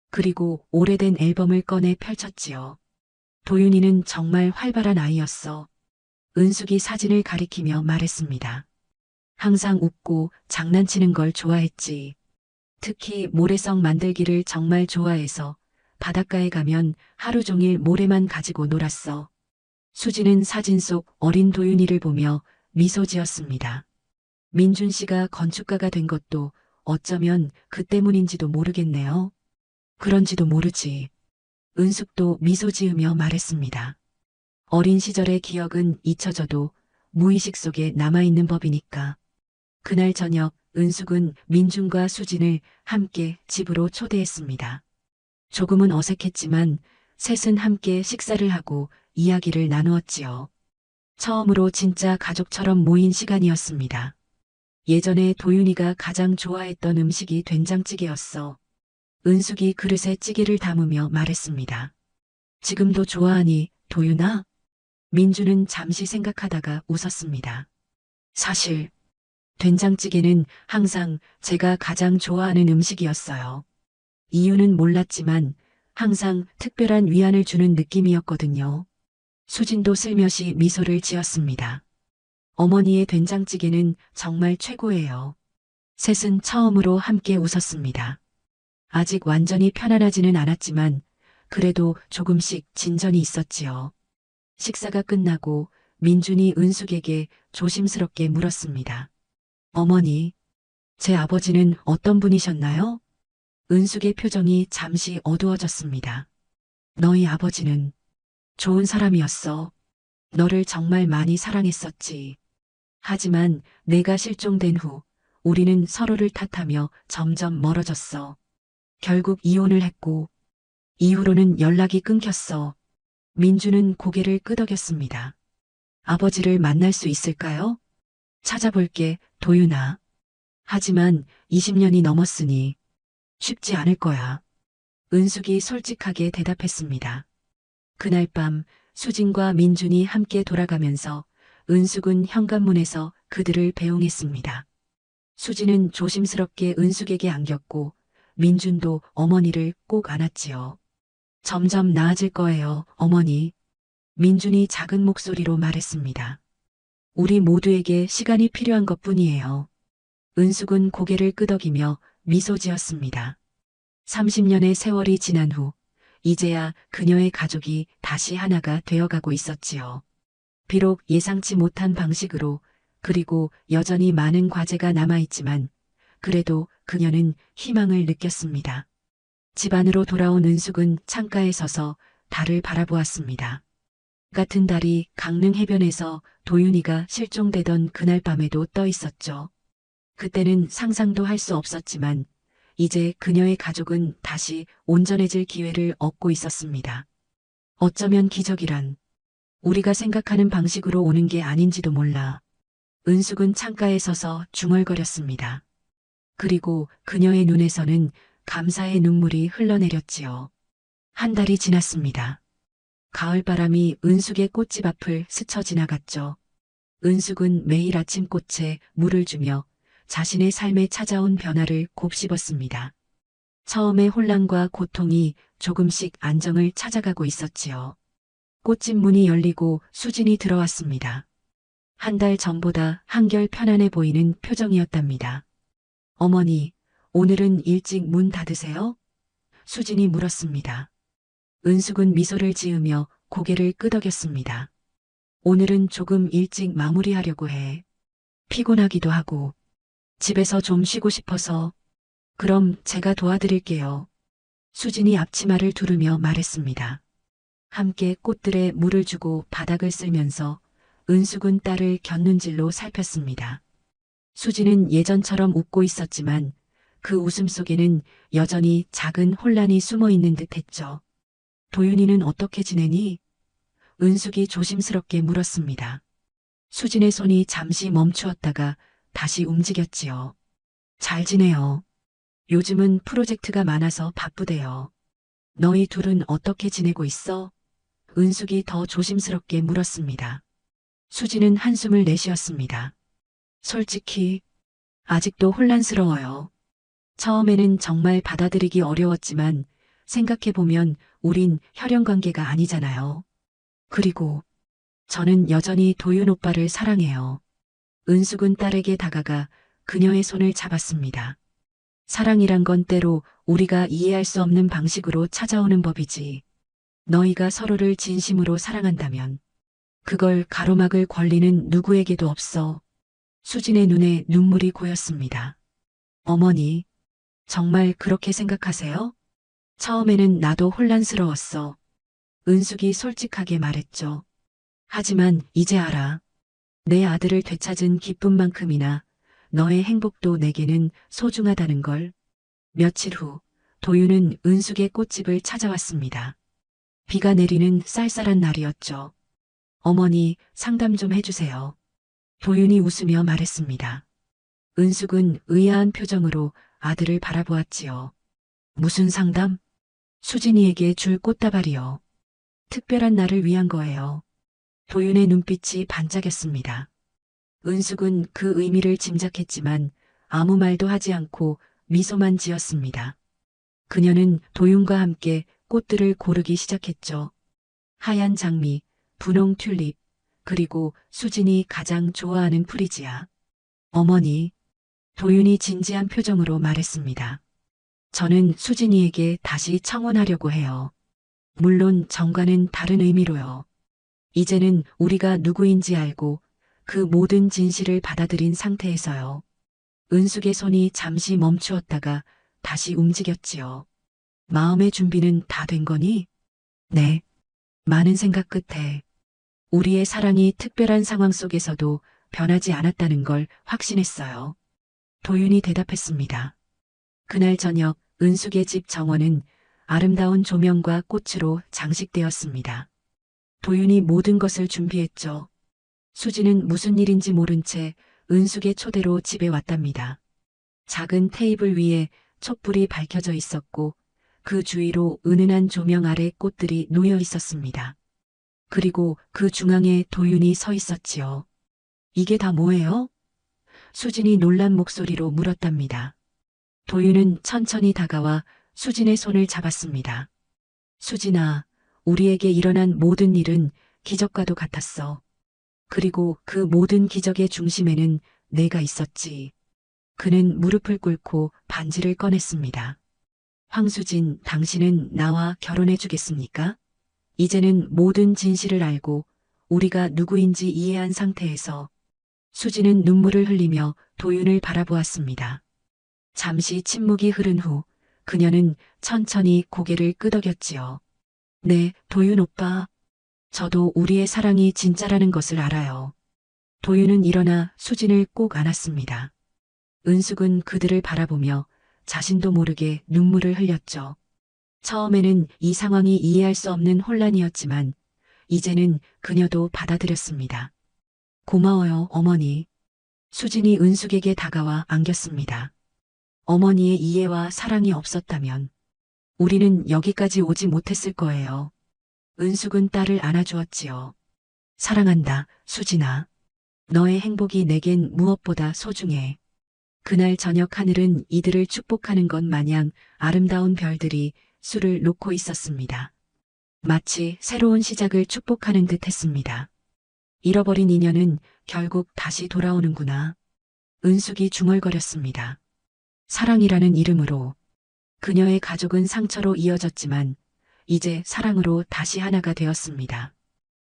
Speaker 1: 그리고 오래된 앨범을 꺼내 펼쳤지요. 도윤이는 정말 활발한 아이였어. 은숙이 사진을 가리키며 말했습니다. 항상 웃고 장난치는 걸 좋아했지. 특히 모래성 만들기를 정말 좋아해서 바닷가에 가면 하루 종일 모래만 가지고 놀았어. 수지는 사진 속 어린 도윤이를 보며 미소 지었습니다. 민준 씨가 건축가가 된 것도 어쩌면 그 때문인지도 모르겠네요. 그런지도 모르지. 은숙도 미소 지으며 말했습니다. 어린 시절의 기억은 잊혀져도 무의식 속에 남아있는 법이니까. 그날 저녁 은숙은 민준과 수진을 함께 집으로 초대했습니다. 조금은 어색했지만 셋은 함께 식사를 하고 이야기를 나누었지요. 처음으로 진짜 가족처럼 모인 시간이었습니다. 예전에 도윤이가 가장 좋아했던 음식이 된장찌개였어. 은숙이 그릇에 찌개를 담으며 말했습니다. 지금도 좋아하니, 도윤아? 민주는 잠시 생각하다가 웃었습니다. 사실 된장찌개는 항상 제가 가장 좋아하는 음식이었어요. 이유는 몰랐지만 항상 특별한 위안을 주는 느낌이었거든요. 수진도 슬며시 미소를 지었습니다. 어머니의 된장찌개는 정말 최고예요. 셋은 처음으로 함께 웃었습니다. 아직 완전히 편안하지는 않았지만 그래도 조금씩 진전이 있었지요. 식사가 끝나고 민준이 은숙에게 조심스럽게 물었습니다. 어머니, 제 아버지는 어떤 분이셨나요? 은숙의 표정이 잠시 어두워졌습니다. 너희 아버지는 좋은 사람이었어. 너를 정말 많이 사랑했었지. 하지만 내가 실종된 후 우리는 서로를 탓하며 점점 멀어졌어. 결국 이혼을 했고 이후로는 연락이 끊겼어. 민주는 고개를 끄덕였습니다. 아버지를 만날 수 있을까요? 찾아볼게, 도윤아. 하지만 20년이 넘었으니 쉽지 않을 거야. 은숙이 솔직하게 대답했습니다. 그날 밤 수진과 민준이 함께 돌아가면서 은숙은 현관문에서 그들을 배웅했습니다. 수진은 조심스럽게 은숙에게 안겼고 민준도 어머니를 꼭 안았지요. 점점 나아질 거예요, 어머니. 민준이 작은 목소리로 말했습니다. 우리 모두에게 시간이 필요한 것뿐이에요. 은숙은 고개를 끄덕이며 미소 지었습니다. 30년의 세월이 지난 후 이제야 그녀의 가족이 다시 하나가 되어가고 있었지요. 비록 예상치 못한 방식으로 그리고 여전히 많은 과제가 남아있지만 그래도 그녀는 희망을 느꼈습니다. 집 안으로 돌아온 은숙은 창가에 서서 달을 바라보았습니다. 같은 달이 강릉 해변에서 도윤이가 실종되던 그날 밤에도 떠 있었죠. 그때는 상상도 할 수 없었지만 이제 그녀의 가족은 다시 온전해질 기회를 얻고 있었습니다. 어쩌면 기적이란 우리가 생각하는 방식으로 오는 게 아닌지도 몰라. 은숙은 창가에 서서 중얼거렸습니다. 그리고 그녀의 눈에서는 감사의 눈물이 흘러내렸지요. 한 달이 지났습니다. 가을바람이 은숙의 꽃집 앞을 스쳐 지나갔죠. 은숙은 매일 아침 꽃에 물을 주며 자신의 삶에 찾아온 변화를 곱씹었습니다. 처음에 혼란과 고통이 조금씩 안정을 찾아가고 있었지요. 꽃집 문이 열리고 수진이 들어왔습니다. 한 달 전보다 한결 편안해 보이는 표정이었답니다. 어머니, 오늘은 일찍 문 닫으세요? 수진이 물었습니다. 은숙은 미소를 지으며 고개를 끄덕였습니다. 오늘은 조금 일찍 마무리하려고 해. 피곤하기도 하고 집에서 좀 쉬고 싶어서. 그럼 제가 도와드릴게요. 수진이 앞치마를 두르며 말했습니다. 함께 꽃들에 물을 주고 바닥을 쓸면서 은숙은 딸을 곁눈질로 살폈습니다. 수진은 예전처럼 웃고 있었지만 그 웃음 속에는 여전히 작은 혼란이 숨어 있는 듯 했죠. 도윤이는 어떻게 지내니? 은숙이 조심스럽게 물었습니다. 수진의 손이 잠시 멈추었다가 다시 움직였지요. 잘 지내요. 요즘은 프로젝트가 많아서 바쁘대요. 너희 둘은 어떻게 지내고 있어? 은숙이 더 조심스럽게 물었습니다. 수진은 한숨을 내쉬었습니다. 솔직히 아직도 혼란스러워요. 처음에는 정말 받아들이기 어려웠지만 생각해보면 우린 혈연 관계가 아니잖아요. 그리고 저는 여전히 도윤 오빠를 사랑해요. 은숙은 딸에게 다가가 그녀의 손을 잡았습니다. 사랑이란 건 때로 우리가 이해할 수 없는 방식으로 찾아오는 법이지. 너희가 서로를 진심으로 사랑한다면 그걸 가로막을 권리는 누구에게도 없어. 수진의 눈에 눈물이 고였습니다. 어머니, 정말 그렇게 생각하세요? 처음에는 나도 혼란스러웠어. 은숙이 솔직하게 말했죠. 하지만 이제 알아. 내 아들을 되찾은 기쁨만큼이나 너의 행복도 내게는 소중하다는 걸. 며칠 후 도윤은 은숙의 꽃집을 찾아왔습니다. 비가 내리는 쌀쌀한 날이었죠. 어머니, 상담 좀 해주세요. 도윤이 웃으며 말했습니다. 은숙은 의아한 표정으로 아들을 바라보았지요. 무슨 상담? 수진이에게 줄 꽃다발이요. 특별한 날을 위한 거예요. 도윤의 눈빛이 반짝였습니다. 은숙은 그 의미를 짐작했지만 아무 말도 하지 않고 미소만 지었습니다. 그녀는 도윤과 함께 꽃들을 고르기 시작했죠. 하얀 장미, 분홍 튤립, 그리고 수진이 가장 좋아하는 프리지아. 어머니, 도윤이 진지한 표정으로 말했습니다. 저는 수진이에게 다시 청혼하려고 해요. 물론 정과는 다른 의미로요. 이제는 우리가 누구인지 알고 그 모든 진실을 받아들인 상태에서요. 은숙의 손이 잠시 멈추었다가 다시 움직였지요. 마음의 준비는 다 된 거니? 네. 많은 생각 끝에 우리의 사랑이 특별한 상황 속에서도 변하지 않았다는 걸 확신했어요. 도윤이 대답했습니다. 그날 저녁 은숙의 집 정원은 아름다운 조명과 꽃으로 장식되었습니다. 도윤이 모든 것을 준비했죠. 수지는 무슨 일인지 모른 채 은숙의 초대로 집에 왔답니다. 작은 테이블 위에 촛불이 밝혀져 있었고 그 주위로 은은한 조명 아래 꽃들이 놓여 있었습니다. 그리고 그 중앙에 도윤이 서 있었지요. 이게 다 뭐예요? 수진이 놀란 목소리로 물었답니다. 도윤은 천천히 다가와 수진의 손을 잡았습니다. 수진아, 우리에게 일어난 모든 일은 기적과도 같았어. 그리고 그 모든 기적의 중심에는 내가 있었지. 그는 무릎을 꿇고 반지를 꺼냈습니다. 황수진, 당신은 나와 결혼해 주겠습니까? 이제는 모든 진실을 알고 우리가 누구인지 이해한 상태에서 수진은 눈물을 흘리며 도윤을 바라보았습니다. 잠시 침묵이 흐른 후 그녀는 천천히 고개를 끄덕였지요. 네, 도윤 오빠. 저도 우리의 사랑이 진짜라는 것을 알아요. 도윤은 일어나 수진을 꼭 안았습니다. 은숙은 그들을 바라보며 자신도 모르게 눈물을 흘렸죠. 처음에는 이 상황이 이해할 수 없는 혼란이었지만 이제는 그녀도 받아들였습니다. 고마워요, 어머니. 수진이 은숙에게 다가와 안겼습니다. 어머니의 이해와 사랑이 없었다면 우리는 여기까지 오지 못했을 거예요. 은숙은 딸을 안아주었지요. 사랑한다, 수진아. 너의 행복이 내겐 무엇보다 소중해. 그날 저녁 하늘은 이들을 축복하는 것 마냥 아름다운 별들이 술을 놓고 있었습니다. 마치 새로운 시작을 축복하는 듯 했습니다. 잃어버린 인연은 결국 다시 돌아오는구나. 은숙이 중얼거렸습니다. 사랑이라는 이름으로 그녀의 가족은 상처로 이어졌지만 이제 사랑으로 다시 하나가 되었습니다.